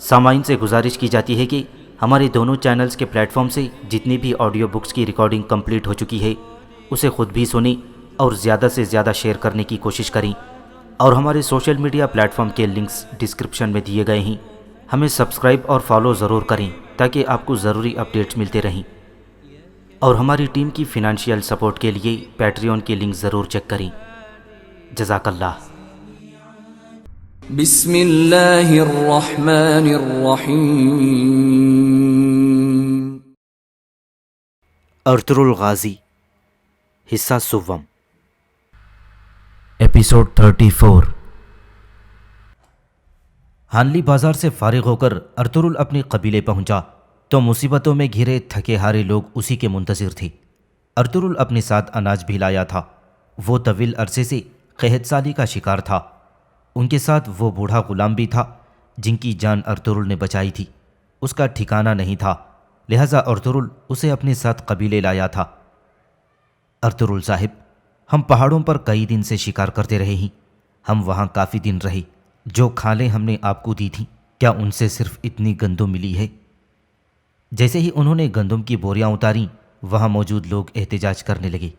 سامعین سے گزارش کی جاتی ہے کہ ہمارے دونوں چینلز کے پلیٹ فارم سے جتنی بھی آڈیو بکس کی ریکارڈنگ کمپلیٹ ہو چکی ہے اسے خود بھی سنیں اور زیادہ سے زیادہ شیئر کرنے کی کوشش کریں، اور ہمارے سوشل میڈیا پلیٹ فارم کے لنکس ڈسکرپشن میں دیے گئے ہیں، ہمیں سبسکرائب اور فالو ضرور کریں تاکہ آپ کو ضروری اپڈیٹس ملتے رہیں، اور ہماری ٹیم کی فنانشیل سپورٹ کے لیے پیٹریون کے لنک ضرور چیک کریں۔ جزاک اللہ۔ بسم اللہ الرحمن الرحیم۔ ارطغرل غازی، حصہ سوم، ایپیسوڈ 34۔ ہانلی بازار سے فارغ ہو کر ارطغرل اپنے قبیلے پہنچا تو مصیبتوں میں گھرے تھکے ہارے لوگ اسی کے منتظر تھے۔ ارطغرل اپنے ساتھ اناج بھی لایا تھا۔ وہ طویل عرصے سے قحط سالی کا شکار تھا۔ ان کے ساتھ وہ بوڑھا غلام بھی تھا جن کی جان ارطغرل نے بچائی تھی۔ اس کا ٹھکانہ نہیں تھا، لہٰذا ارطغرل اسے اپنے ساتھ قبیلے لایا تھا۔ ارطغرل صاحب، ہم پہاڑوں پر کئی دن سے شکار کرتے رہے ہیں، ہم وہاں کافی دن رہے، جو کھالیں ہم نے آپ کو دی تھیں، کیا ان سے صرف اتنی گندم ملی ہے؟ جیسے ہی انہوں نے گندم کی بوریاں اتاریں، وہاں موجود لوگ احتجاج کرنے لگے۔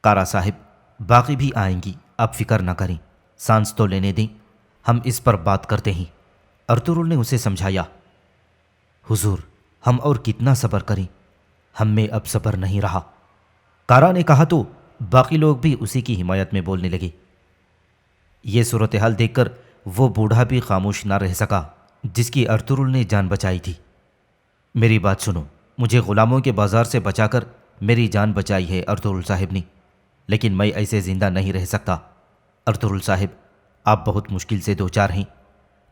کارا صاحب، باقی بھی آئیں گی، آپ فکر نہ کریں، سانس تو لینے دیں، ہم اس پر بات کرتے ہیں۔ ارطغرل نے اسے سمجھایا۔ حضور، ہم اور کتنا صبر کریں، ہم میں اب صبر نہیں رہا۔ کارا نے کہا تو باقی لوگ بھی اسی کی حمایت میں بولنے لگے۔ یہ صورتحال دیکھ کر وہ بوڑھا بھی خاموش نہ رہ سکا جس کی ارطغرل نے جان بچائی تھی۔ میری بات سنو، مجھے غلاموں کے بازار سے بچا کر میری جان بچائی ہے ارطغرل صاحب نے، لیکن میں ایسے زندہ نہیں رہ سکتا۔ ارطغرل صاحب، آپ بہت مشکل سے دوچار ہیں،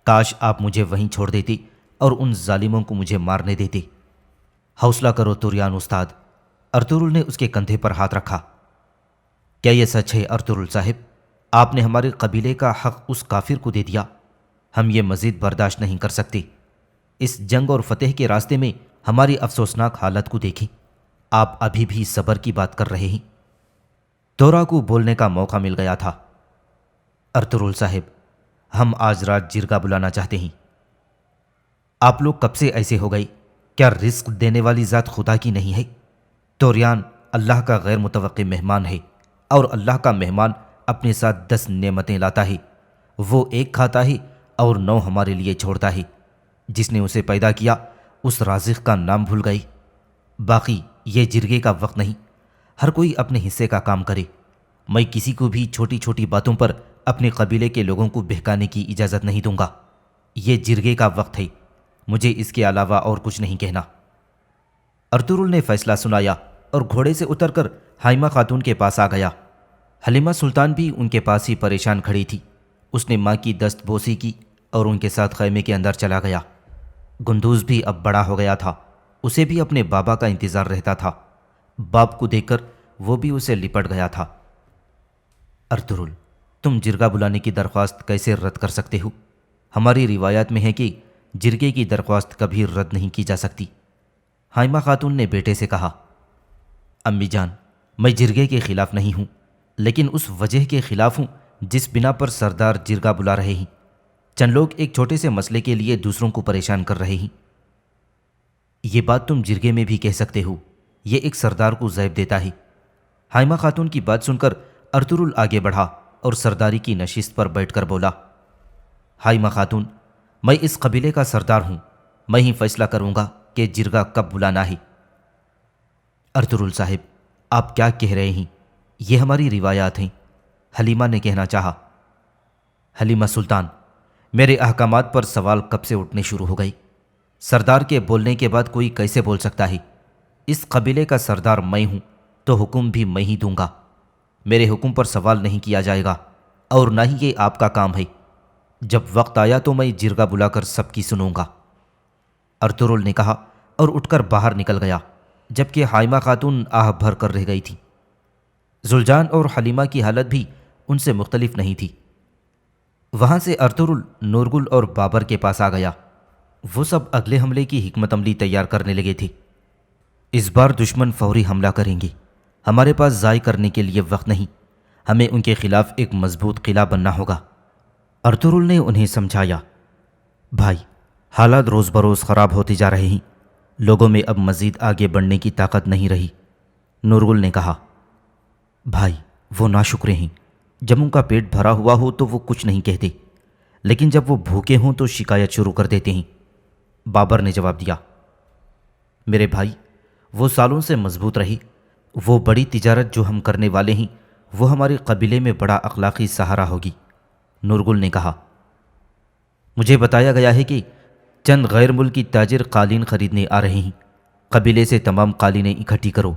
کاش آپ مجھے وہیں چھوڑ دیتے اور ان ظالموں کو مجھے مارنے دیتے۔ حوصلہ کرو توریان استاد۔ ارطغرل نے اس کے کندھے پر ہاتھ رکھا۔ کیا یہ سچ ہے ارطغرل صاحب؟ آپ نے ہمارے قبیلے کا حق اس کافر کو دے دیا، ہم یہ مزید برداشت نہیں کر سکتے۔ اس جنگ اور فتح کے راستے میں ہماری افسوسناک حالت کو دیکھیں، آپ ابھی بھی صبر کی بات کر رہے ہیں۔ تورا کو بولنے کا موقع مل گیا تھا۔ ارطغرل صاحب، ہم آج رات جرگہ بلانا چاہتے ہیں۔ آپ لوگ کب سے ایسے ہو گئے؟ کیا رزق دینے والی ذات خدا کی نہیں ہے؟ توریان اللہ کا غیر متوقع مہمان ہے، اور اللہ کا مہمان اپنے ساتھ 10 نعمتیں لاتا ہے، وہ ایک کھاتا ہے اور 9 ہمارے لیے چھوڑتا ہے۔ جس نے اسے پیدا کیا اس رازق کا نام بھول گئے۔ باقی یہ جرگے کا وقت نہیں، ہر کوئی اپنے حصے کا کام کرے۔ میں کسی کو بھی چھوٹی چھوٹی باتوں پر اپنے قبیلے کے لوگوں کو بہکانے کی اجازت نہیں دوں گا۔ یہ جرگے کا وقت ہے، مجھے اس کے علاوہ اور کچھ نہیں کہنا۔ ارطغرل نے فیصلہ سنایا اور گھوڑے سے اتر کر حائمہ خاتون کے پاس آ گیا۔ حلیمہ سلطان بھی ان کے پاس ہی پریشان کھڑی تھی۔ اس نے ماں کی دست بوسی کی اور ان کے ساتھ خیمے کے اندر چلا گیا۔ گندوز بھی اب بڑا ہو گیا تھا، اسے بھی اپنے بابا کا انتظار رہتا تھا۔ باپ کو دیکھ کر وہ بھی اسے لپٹ گیا تھا۔ ارطغرل، تم جرگہ بلانے کی درخواست کیسے رد کر سکتے ہو؟ ہماری روایات میں ہے کہ جرگے کی درخواست کبھی رد نہیں کی جا سکتی۔ حائمہ خاتون نے بیٹے سے کہا۔ امی جان، میں جرگے کے خلاف نہیں ہوں، لیکن اس وجہ کے خلاف ہوں جس بنا پر سردار جرگہ بلا رہے ہیں۔ چند لوگ ایک چھوٹے سے مسئلے کے لیے دوسروں کو پریشان کر رہے ہیں۔ یہ بات تم جرگے میں بھی کہہ سکتے ہو، یہ ایک سردار کو زیب دیتا ہے۔ حائمہ خاتون کی بات سن کر ارطغرل آگے بڑھا اور سرداری کی نشست پر بیٹھ کر بولا۔ حائمہ خاتون، میں اس قبیلے کا سردار ہوں، میں ہی فیصلہ کروں گا کہ جرگہ کب بلانا ہے۔ ارطغرل صاحب، آپ کیا کہہ رہے ہیں؟ یہ ہماری روایات ہیں، حلیمہ نے کہنا چاہا۔ حلیمہ سلطان، میرے احکامات پر سوال کب سے اٹھنے شروع ہو گئے؟ سردار کے بولنے کے بعد کوئی کیسے بول سکتا ہے؟ اس قبیلے کا سردار میں ہوں تو حکم بھی میں ہی دوں گا۔ میرے حکم پر سوال نہیں کیا جائے گا، اور نہ ہی یہ آپ کا کام ہے۔ جب وقت آیا تو میں جرگہ بلا کر سب کی سنوں گا، ارطغرل نے کہا اور اٹھ کر باہر نکل گیا، جبکہ حائمہ خاتون آہ بھر کر رہ گئی تھی۔ زلجان اور حلیمہ کی حالت بھی ان سے مختلف نہیں تھی۔ وہاں سے ارطغرل نورگل اور بابر کے پاس آ گیا۔ وہ سب اگلے حملے کی حکمت عملی تیار کرنے لگے تھے۔ اس بار دشمن فوری حملہ کریں گے، ہمارے پاس ضائع کرنے کے لیے وقت نہیں، ہمیں ان کے خلاف ایک مضبوط قلعہ بننا ہوگا۔ ارطغرل نے انہیں سمجھایا۔ بھائی، حالات روز بروز خراب ہوتے جا رہے ہیں، لوگوں میں اب مزید آگے بڑھنے کی طاقت نہیں رہی۔ نورگل نے کہا، بھائی وہ ناشکرے ہیں، جب ان کا پیٹ بھرا ہوا ہو تو وہ کچھ نہیں کہتے، لیکن جب وہ بھوکے ہوں تو شکایت شروع کر دیتے ہیں۔ بابر نے جواب دیا، میرے بھائی وہ سالوں سے مضبوط رہی، وہ بڑی تجارت جو ہم کرنے والے ہیں وہ ہمارے قبیلے میں بڑا اخلاقی سہارا ہوگی۔ نورگل نے کہا، مجھے بتایا گیا ہے کہ چند غیر ملکی تاجر قالین خریدنے آ رہے ہیں، قبیلے سے تمام قالینیں اکٹھی کرو۔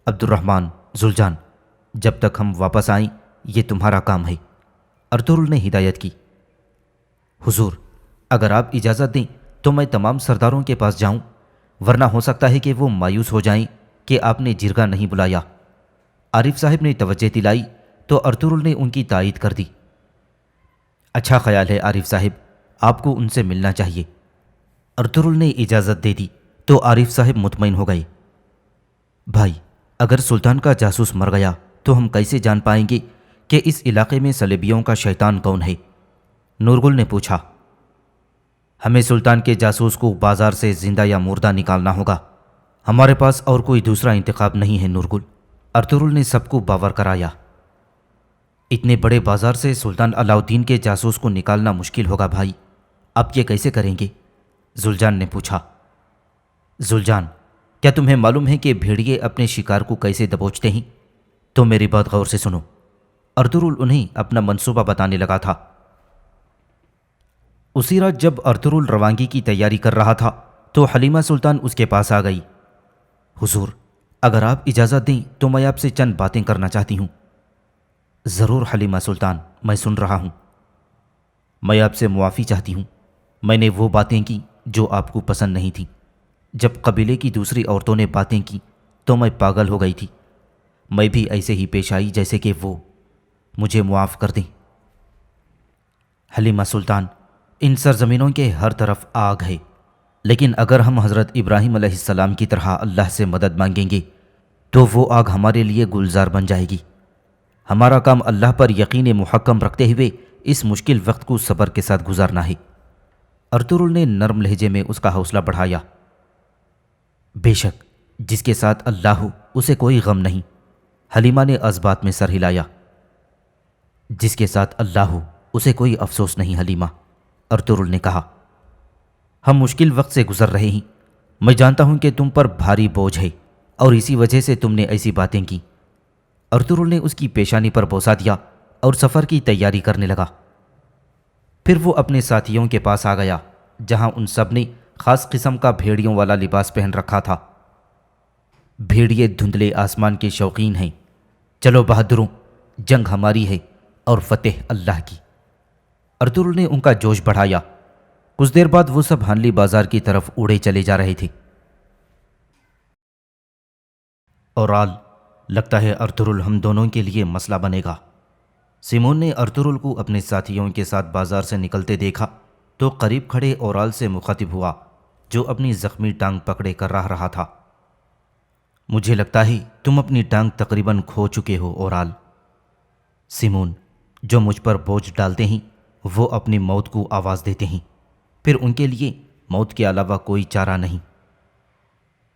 عبد الرحمن، زلجان، جب تک ہم واپس آئیں یہ تمہارا کام ہے۔ ارطغرل نے ہدایت کی، حضور اگر آپ اجازت دیں تو میں تمام سرداروں کے پاس جاؤں، ورنہ ہو سکتا ہے کہ وہ مایوس ہو جائیں کہ آپ نے جرگہ نہیں بلایا۔ عارف صاحب نے توجہ دلائی تو ارطغرل نے ان کی تائید کر دی۔ اچھا خیال ہے عارف صاحب، آپ کو ان سے ملنا چاہیے۔ ارطغرل نے اجازت دے دی تو عارف صاحب مطمئن ہو گئے۔ بھائی اگر سلطان کا جاسوس مر گیا تو ہم کیسے جان پائیں گے کہ اس علاقے میں صلیبیوں کا شیطان کون ہے؟ نورگل نے پوچھا، ہمیں سلطان کے جاسوس کو بازار سے زندہ یا مردہ نکالنا ہوگا، ہمارے پاس اور کوئی دوسرا انتخاب نہیں ہے نورگل۔ ارطغرل نے سب کو باور کرایا۔ اتنے بڑے بازار سے سلطان علاء الدین کے جاسوس کو نکالنا مشکل ہوگا بھائی، آپ یہ کیسے کریں گے؟ زلجان نے پوچھا۔ زلجان، کیا تمہیں معلوم ہے کہ بھیڑیے اپنے شکار کو کیسے دبوچتے ہیں؟ تو میری بات غور سے سنو۔ ارطغرل انہیں اپنا منصوبہ بتانے لگا تھا۔ اسی رات جب ارطغرل روانگی کی تیاری کر رہا تھا تو حلیمہ سلطان اس کے پاس آ گئی۔ حضور اگر آپ اجازت دیں تو میں آپ سے چند باتیں کرنا چاہتی ہوں۔ ضرور حلیمہ سلطان، میں سن رہا ہوں۔ میں آپ سے معافی چاہتی ہوں، میں نے وہ باتیں کی جو آپ کو پسند نہیں تھیں۔ جب قبیلے کی دوسری عورتوں نے باتیں کی تو میں پاگل ہو گئی تھی، میں بھی ایسے ہی پیش آئی جیسے کہ وہ، مجھے معاف کر دیں۔ حلیمہ سلطان، ان سرزمینوں کے ہر طرف آگ ہے، لیکن اگر ہم حضرت ابراہیم علیہ السلام کی طرح اللہ سے مدد مانگیں گے تو وہ آگ ہمارے لیے گلزار بن جائے گی۔ ہمارا کام اللہ پر یقین محکم رکھتے ہوئے اس مشکل وقت کو صبر کے ساتھ گزارنا ہے۔ ارطغرل نے نرم لہجے میں اس کا حوصلہ بڑھایا۔ بے شک جس کے ساتھ اللہ ہو اسے کوئی غم نہیں۔ حلیمہ نے اس بات میں سر ہلایا۔ جس کے ساتھ اللہ ہو اسے کوئی افسوس نہیں حلیمہ، ارطغرل نے کہا۔ ہم مشکل وقت سے گزر رہے ہیں، میں جانتا ہوں کہ تم پر بھاری بوجھ ہے اور اسی وجہ سے تم نے ایسی باتیں کی۔ ارطغرل نے اس کی پیشانی پر بوسہ دیا اور سفر کی تیاری کرنے لگا۔ پھر وہ اپنے ساتھیوں کے پاس آ گیا جہاں ان سب نے خاص قسم کا بھیڑیوں والا لباس پہن رکھا تھا۔ بھیڑیے دھندلے آسمان کے شوقین ہیں، چلو بہادروں، جنگ ہماری ہے اور فتح اللہ کی۔ ارطغرل نے ان کا جوش بڑھایا۔ کچھ دیر بعد وہ سب ہانلی بازار کی طرف اڑے چلے جا رہے تھے۔ اورال، لگتا ہے ارطغرل ہم دونوں کے لیے مسئلہ بنے گا۔ سیمون نے ارطغرل کو اپنے ساتھیوں کے ساتھ بازار سے نکلتے دیکھا تو قریب کھڑے اورال سے مخاطب ہوا جو اپنی زخمی ٹانگ پکڑے کر رہا تھا۔ مجھے لگتا ہے تم اپنی ٹانگ تقریباً کھو چکے ہو اورال۔ سیمون، جو مجھ پر بوجھ ڈالتے ہیں وہ اپنی موت کو آواز دیتے ہیں، پھر ان کے لیے موت کے علاوہ کوئی چارہ نہیں۔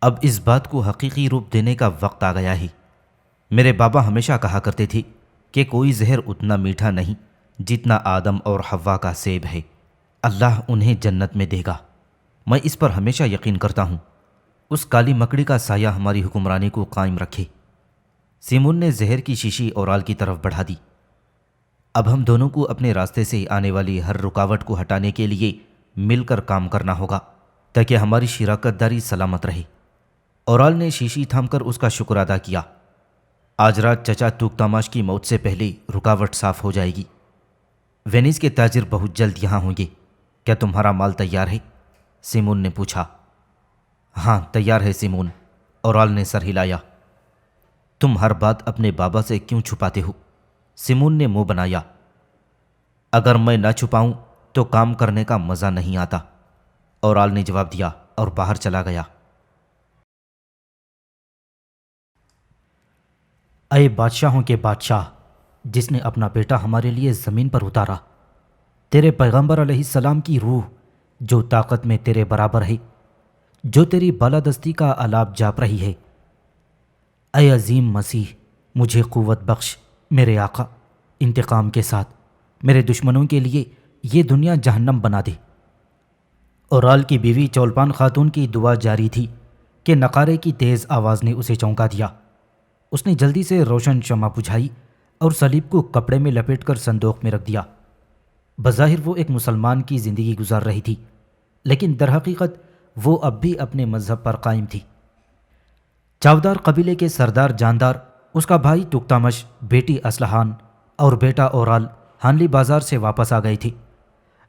اب اس بات کو حقیقی روپ دینے کا وقت آ گیا ہے۔ میرے بابا ہمیشہ کہا کرتے تھے کہ کوئی زہر اتنا میٹھا نہیں جتنا آدم اور حوا کا سیب ہے، اللہ انہیں جنت میں دے گا۔ میں اس پر ہمیشہ یقین کرتا ہوں۔ اس کالی مکڑی کا سایہ ہماری حکمرانی کو قائم رکھے۔ سیمون نے زہر کی شیشی اورال کی طرف بڑھا دی۔ اب ہم دونوں کو اپنے راستے سے آنے والی ہر رکاوٹ کو ہٹانے کے لیے مل کر کام کرنا ہوگا تاکہ ہماری شراکت داری سلامت رہے۔ اورال نے شیشی تھام کر اس کا شکر ادا کیا۔ آج رات چچا توکتاماش کی موت سے پہلے رکاوٹ صاف ہو جائے گی۔ وینس کے تاجر بہت جلد یہاں ہوں گے، کیا تمہارا مال تیار ہے؟ سیمون نے پوچھا۔ ہاں تیار ہے سیمون، اورال نے سر ہلایا۔ تم ہر بات اپنے بابا سے کیوں چھپاتے ہو؟ سیمون نے منہ بنایا۔ اگر میں نہ چھپاؤں تو کام کرنے کا مزہ نہیں آتا، اورال نے جواب دیا اور باہر چلا گیا۔ اے بادشاہوں کے بادشاہ، جس نے اپنا بیٹا ہمارے لیے زمین پر اتارا، تیرے پیغمبر علیہ السلام کی روح جو طاقت میں تیرے برابر ہے، جو تیری بالادستی کا آلاب جاپ رہی ہے۔ اے عظیم مسیح، مجھے قوت بخش میرے آقا، انتقام کے ساتھ میرے دشمنوں کے لیے یہ دنیا جہنم بنا دے۔ اورال کی بیوی چولپان خاتون کی دعا جاری تھی کہ نقارے کی تیز آواز نے اسے چونکا دیا۔ اس نے جلدی سے روشن شمع بجھائی اور صلیب کو کپڑے میں لپیٹ کر صندوق میں رکھ دیا۔ بظاہر وہ ایک مسلمان کی زندگی گزار رہی تھی، لیکن در حقیقت وہ اب بھی اپنے مذہب پر قائم تھی۔ چاودار قبیلے کے سردار جاندار، اس کا بھائی تکتامش، بیٹی اسلحان اور بیٹا اورال ہانلی بازار سے واپس آ گئے تھے۔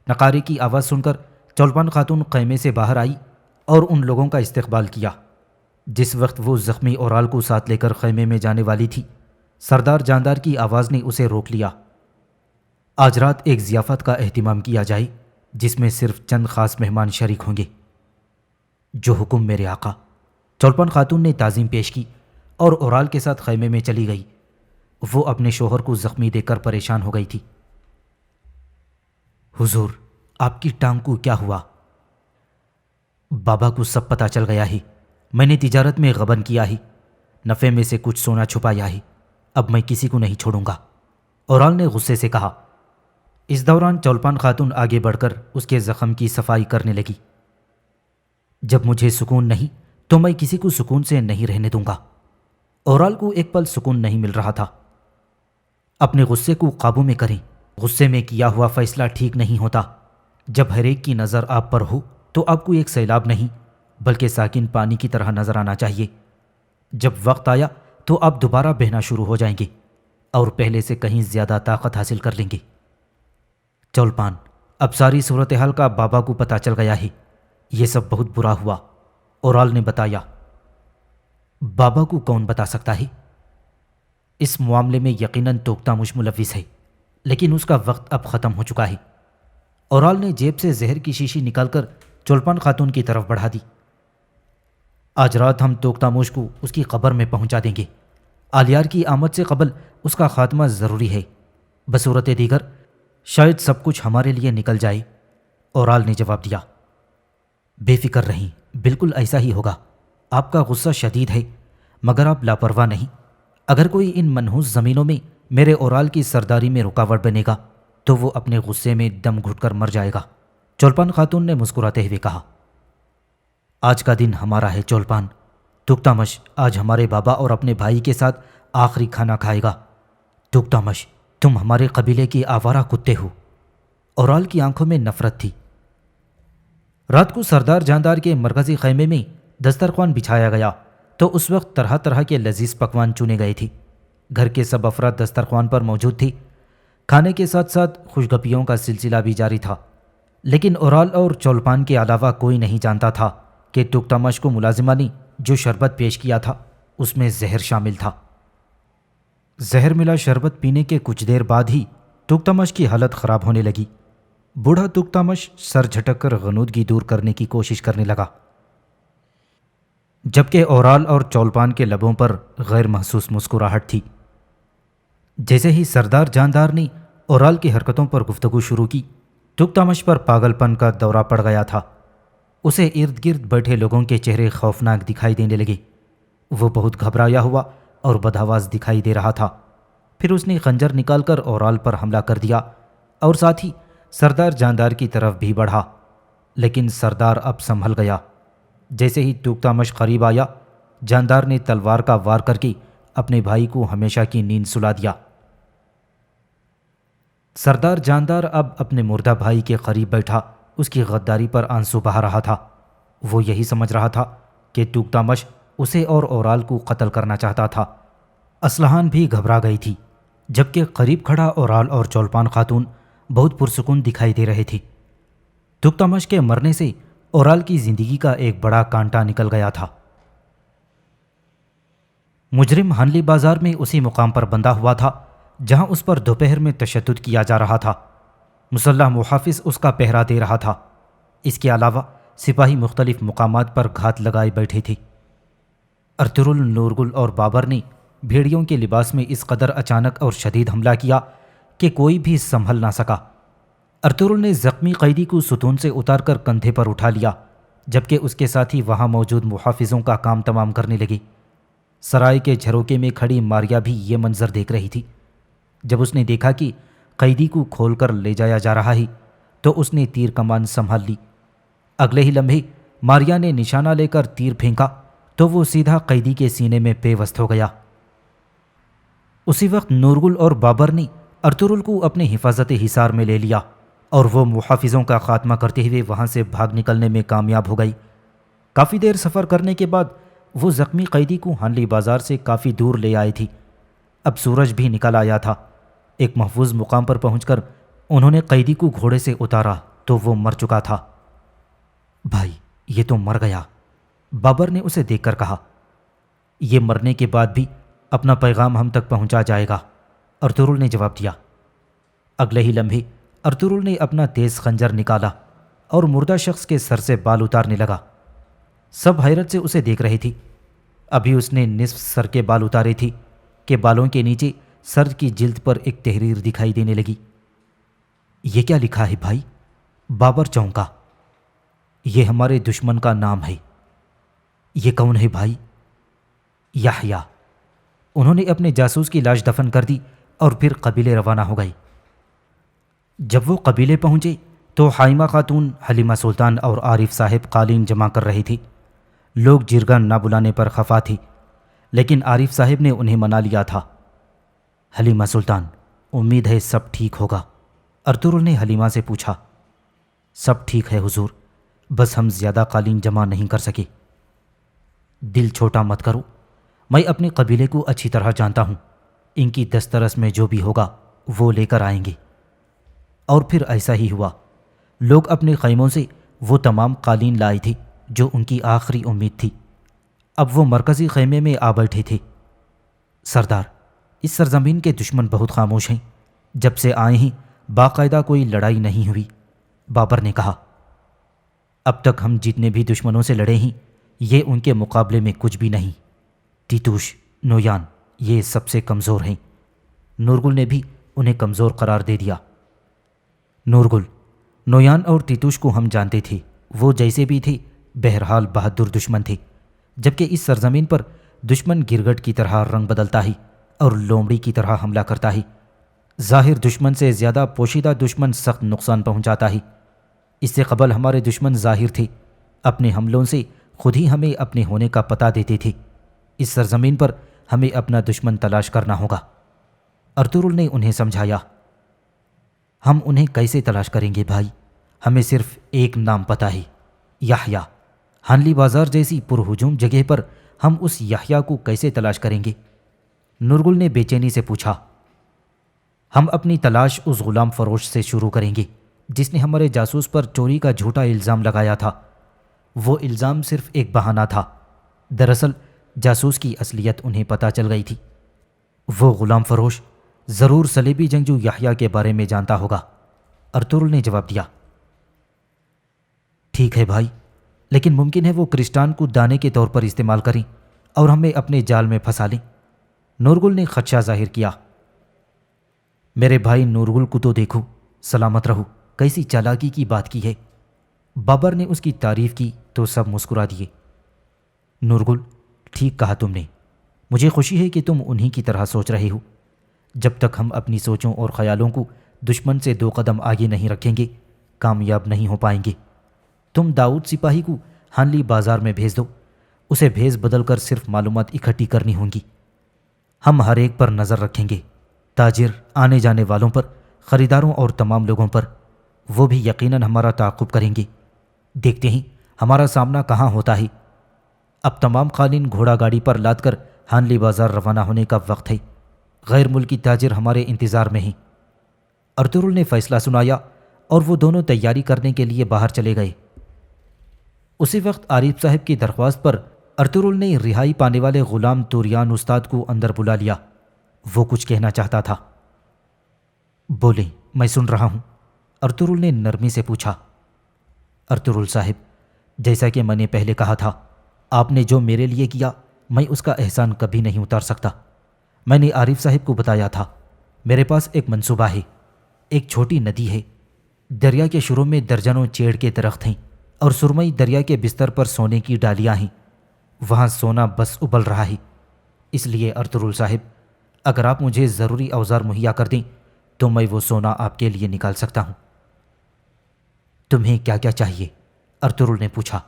نقارے کی آواز سن کر چولپان خاتون خیمے سے باہر آئی اور ان لوگوں کا استقبال کیا۔ جس وقت وہ زخمی اورال کو ساتھ لے کر خیمے میں جانے والی تھی، سردار جاندار کی آواز نے اسے روک لیا۔ آج رات ایک ضیافت کا اہتمام کیا جائے جس میں صرف چند خاص مہمان شریک ہوں گے۔ جو حکم میرے آقا، چولپان خاتون نے تعظیم پیش کی اور اورال کے ساتھ خیمے میں چلی گئی۔ وہ اپنے شوہر کو زخمی دیکھ کر پریشان ہو گئی تھی۔ حضور، آپ کی ٹانگ کو کیا ہوا؟ بابا کو سب پتہ چل گیا ہے۔ میں نے تجارت میں غبن کیا ہے، نفع میں سے کچھ سونا چھپایا ہے۔ اب میں کسی کو نہیں چھوڑوں گا، اورال نے غصے سے کہا۔ اس دوران چولپان خاتون آگے بڑھ کر اس کے زخم کی صفائی کرنے لگی۔ جب مجھے سکون نہیں تو میں کسی کو سکون سے نہیں رہنے دوں گا۔ اورال کو ایک پل سکون نہیں مل رہا تھا۔ اپنے غصے کو قابو میں کریں، غصے میں کیا ہوا فیصلہ ٹھیک نہیں ہوتا۔ جب ہر ایک کی نظر آپ پر ہو تو آپ کو ایک سیلاب نہیں بلکہ ساکن پانی کی طرح نظر آنا چاہیے۔ جب وقت آیا تو آپ دوبارہ بہنا شروع ہو جائیں گے اور پہلے سے کہیں زیادہ طاقت حاصل کر لیں گے۔ چولپان، اب ساری صورتحال کا بابا کو پتہ چل گیا ہے۔ یہ سب بہت برا ہوا، اورال نے بتایا۔ بابا کو کون بتا سکتا ہے؟ اس معاملے میں یقیناً توکتامش ملوث ہے، لیکن اس کا وقت اب ختم ہو چکا ہے۔ اورال نے جیب سے زہر کی شیشی نکال کر چولپان خاتون کی طرف بڑھا دی۔ آج رات ہم توکتاموش کو اس کی قبر میں پہنچا دیں گے۔ آلیار کی آمد سے قبل اس کا خاتمہ ضروری ہے، بصورت دیگر شاید سب کچھ ہمارے لیے نکل جائے۔ اورال نے جواب دیا۔ بے فکر رہیں، بالکل ایسا ہی ہوگا۔ آپ کا غصہ شدید ہے مگر آپ لاپرواہ نہیں۔ اگر کوئی ان منحوس زمینوں میں میرے اورال کی سرداری میں رکاوٹ بنے گا تو وہ اپنے غصے میں دم گھٹ کر مر جائے گا۔ چولپان خاتون نے مسکراتے ہوئے کہا۔ آج کا دن ہمارا ہے چولپان۔ توکتامش آج ہمارے بابا اور اپنے بھائی کے ساتھ آخری کھانا کھائے گا۔ توکتامش، تم ہمارے قبیلے کے آوارہ کتے ہو۔ اورال کی آنکھوں میں نفرت تھی۔ رات کو سردار جاندار کے مرکزی خیمے میں دسترخوان بچھایا گیا تو اس وقت طرح طرح کے لذیذ پکوان چنے گئے تھے۔ گھر کے سب افراد دسترخوان پر موجود تھے۔ کھانے کے ساتھ ساتھ خوشگپیوں کا سلسلہ بھی جاری تھا، لیکن اورال اور چولپان کے علاوہ کوئی نہیں جانتا تھا کہ توکتامش کو ملازمہ نے جو شربت پیش کیا تھا اس میں زہر شامل تھا۔ زہر ملا شربت پینے کے کچھ دیر بعد ہی توکتامش کی حالت خراب ہونے لگی۔ بوڑھا توکتامش سر جھٹک کر غنودگی دور کرنے کی کوشش کرنے لگا، جبکہ اورال اور چولپان کے لبوں پر غیر محسوس مسکراہٹ تھی۔ جیسے ہی سردار جاندار نے اورال کی حرکتوں پر گفتگو شروع کی، توکتامش پر پاگل پن کا دورہ پڑ گیا تھا۔ اسے ارد گرد بیٹھے لوگوں کے چہرے خوفناک دکھائی دینے لگے۔ وہ بہت گھبرایا ہوا اور بدحواس دکھائی دے رہا تھا۔ پھر اس نے خنجر نکال کر اورال پر حملہ کر دیا اور ساتھ ہی سردار جاندار کی طرف بھی بڑھا، لیکن سردار اب سنبھل گیا۔ جیسے ہی توکتامش قریب آیا، جاندار نے تلوار کا وار کر کے اپنے بھائی کو ہمیشہ کی نیند سلا دیا۔ سردار جاندار اب اپنے مردہ بھائی کے قریب بیٹھا اس کی غداری پر آنسو بہا رہا تھا۔ وہ یہی سمجھ رہا تھا کہ توکتامش اسے اور اورال کو قتل کرنا چاہتا تھا۔ اسلحان بھی گھبرا گئی تھی، جبکہ قریب کھڑا اورال اور چولپان خاتون بہت پرسکون دکھائی دے رہے تھے۔ توکتامش کے مرنے سے اورال کی زندگی کا ایک بڑا کانٹا نکل گیا تھا۔ مجرم ہانلی بازار میں اسی مقام پر بندھا ہوا تھا جہاں اس پر دوپہر میں تشدد کیا جا رہا تھا۔ مسلح محافظ اس کا پہرا دے رہا تھا۔ اس کے علاوہ سپاہی مختلف مقامات پر گھات لگائے بیٹھے تھے۔ ارطغرل، نورگل اور بابر نے بھیڑیوں کے لباس میں اس قدر اچانک اور شدید حملہ کیا کہ کوئی بھی سنبھل نہ سکا۔ ارطغرل نے زخمی قیدی کو ستون سے اتار کر کندھے پر اٹھا لیا، جبکہ اس کے ساتھی وہاں موجود محافظوں کا کام تمام کرنے لگے۔ سرائے کے جھروکے میں کھڑی ماریا بھی یہ منظر دیکھ رہی تھی۔ جب اس نے دیکھا کہ قیدی کو کھول کر لے جایا جا رہا ہے تو اس نے تیر کمان سنبھال لی۔ اگلے ہی لمحے ماریا نے نشانہ لے کر تیر پھینکا تو وہ سیدھا قیدی کے سینے میں پیوست ہو گیا۔ اسی وقت نورگل اور بابر نے ارطغرل کو اپنے حفاظت حصار میں لے لیا اور وہ محافظوں کا خاتمہ کرتے ہوئے وہاں سے بھاگ نکلنے میں کامیاب ہو گئی۔ کافی دیر سفر کرنے کے بعد وہ زخمی قیدی کو ہانلی بازار سے کافی دور لے آئی تھی۔ اب سورج بھی نکل آیا تھا۔ ایک محفوظ مقام پر پہنچ کر انہوں نے قیدی کو گھوڑے سے اتارا تو وہ مر چکا تھا۔ بھائی، یہ تو مر گیا، بابر نے اسے دیکھ کر کہا۔ یہ مرنے کے بعد بھی اپنا پیغام ہم تک پہنچا جائے گا، ارطغرل نے جواب دیا۔ اگلے ہی لمحے ارطغرل نے اپنا تیز خنجر نکالا اور مردہ شخص کے سر سے بال اتارنے لگا۔ سب حیرت سے اسے دیکھ رہے تھے۔ ابھی اس نے نصف سر کے بال اتارے تھے کہ بالوں کے نیچے سر کی جلد پر ایک تحریر دکھائی دینے لگی۔ یہ کیا لکھا ہے بھائی؟ بابر چونکا۔ یہ ہمارے دشمن کا نام ہے۔ یہ کون ہے بھائی؟ یحییٰ۔ انہوں نے اپنے جاسوس کی لاش دفن کر دی اور پھر قبیلے روانہ ہو گئے۔ جب وہ قبیلے پہنچے تو حائمہ خاتون، حلیمہ سلطان اور عارف صاحب قالین جمع کر رہے تھے۔ لوگ جرگہ نہ بلانے پر خفا تھے، لیکن عارف صاحب نے انہیں منا لیا تھا۔ حلیمہ سلطان، امید ہے سب ٹھیک ہوگا، ارطغرل نے حلیمہ سے پوچھا۔ سب ٹھیک ہے حضور، بس ہم زیادہ قالین جمع نہیں کر سکے۔ دل چھوٹا مت کرو، میں اپنے قبیلے کو اچھی طرح جانتا ہوں، ان کی دسترس میں جو بھی ہوگا وہ لے کر آئیں گے۔ اور پھر ایسا ہی ہوا۔ لوگ اپنے خیموں سے وہ تمام قالین لائے تھے جو ان کی آخری امید تھی۔ اب وہ مرکزی خیمے میں آ بیٹھے تھے۔ سردار، اس سرزمین کے دشمن بہت خاموش ہیں، جب سے آئے ہیں باقاعدہ کوئی لڑائی نہیں ہوئی، بابر نے کہا۔ اب تک ہم جتنے بھی دشمنوں سے لڑے ہیں یہ ان کے مقابلے میں کچھ بھی نہیں۔ تیتوش، نویان، یہ سب سے کمزور ہیں۔ نورگل نے بھی انہیں کمزور قرار دے دیا۔ نورگل، نویان اور تیتوش کو ہم جانتے تھے، وہ جیسے بھی تھے بہرحال بہادر دشمن تھے، جبکہ اس سرزمین پر دشمن گرگٹ کی طرح رنگ بدلتا ہے اور لومڑی کی طرح حملہ کرتا ہے۔ ظاہر دشمن سے زیادہ پوشیدہ دشمن سخت نقصان پہنچاتا ہے۔ اس سے قبل ہمارے دشمن ظاہر تھے، اپنے حملوں سے خود ہی ہمیں اپنے ہونے کا پتہ دیتے تھے۔ اس سرزمین پر ہمیں اپنا دشمن تلاش کرنا ہوگا، ارطغرل نے انہیں سمجھایا۔ ہم انہیں کیسے تلاش کریں گے بھائی؟ ہمیں صرف ایک نام پتہ ہے، یحییٰ۔ ہانلی بازار جیسی پرہجوم جگہ پر ہم اس یحییٰ کو کیسے تلاش کریں گے؟ نورگل نے بے چینی سے پوچھا۔ ہم اپنی تلاش اس غلام فروش سے شروع کریں گے جس نے ہمارے جاسوس پر چوری کا جھوٹا الزام لگایا تھا۔ وہ الزام صرف ایک بہانہ تھا، دراصل جاسوس کی اصلیت انہیں پتہ چل گئی تھی۔ وہ غلام فروش ضرور صلیبی جنگجو یحییٰ کے بارے میں جانتا ہوگا، ارطغرل نے جواب دیا۔ ٹھیک ہے بھائی، لیکن ممکن ہے وہ کرسٹان کو دانے کے طور پر استعمال کریں اور ہمیں اپنے جال میں پھنسا لیں، نورگل نے خدشہ ظاہر کیا۔ میرے بھائی نورگل کو تو دیکھو، سلامت رہو، کیسی چالاکی کی بات کی ہے۔ بابر نے اس کی تعریف کی تو سب مسکرا دیے۔ نورگل، ٹھیک کہا تم نے، مجھے خوشی ہے کہ تم انہی کی طرح سوچ رہے ہو۔ جب تک ہم اپنی سوچوں اور خیالوں کو دشمن سے 2 قدم آگے نہیں رکھیں گے کامیاب نہیں ہو پائیں گے۔ تم داؤد سپاہی کو ہانلی بازار میں بھیج دو، اسے بھیز بدل کر صرف معلومات اکٹھی کرنی ہوں گی۔ ہم ہر ایک پر نظر رکھیں گے، تاجر، آنے جانے والوں پر، خریداروں اور تمام لوگوں پر۔ وہ بھی یقیناً ہمارا تعاقب کریں گے۔ دیکھتے ہیں ہمارا سامنا کہاں ہوتا ہے۔ اب تمام قالین گھوڑا گاڑی پر لاد کر ہانلی بازار روانہ ہونے کا وقت ہے۔ غیر ملکی تاجر ہمارے انتظار میں ہیں، ارطغرل نے فیصلہ سنایا اور وہ دونوں تیاری کرنے کے لیے باہر چلے گئے۔ اسی وقت عارف صاحب کی درخواست پر ارطغرل نے رہائی پانے والے غلام توریان استاد کو اندر بلا لیا۔ وہ کچھ کہنا چاہتا تھا۔ بولیں، میں سن رہا ہوں، ارطغرل نے نرمی سے پوچھا۔ ارطغرل صاحب، جیسا کہ میں نے پہلے کہا تھا، آپ نے جو میرے لیے کیا میں اس کا احسان کبھی نہیں اتار سکتا۔ میں نے عارف صاحب کو بتایا تھا، میرے پاس ایک منصوبہ ہے، ایک چھوٹی ندی ہے، دریا کے شروع میں درجنوں چیڑ کے درخت ہیں اور سرمئی دریا کے بستر پر سونے کی ڈالیاں ہیں۔ وہاں سونا بس ابل رہا ہے۔ اس لیے ارطغرل صاحب، اگر آپ مجھے ضروری اوزار مہیا کر دیں تو میں وہ سونا آپ کے لیے نکال سکتا ہوں۔ تمہیں کیا کیا چاہیے؟ ارطغرل نے پوچھا۔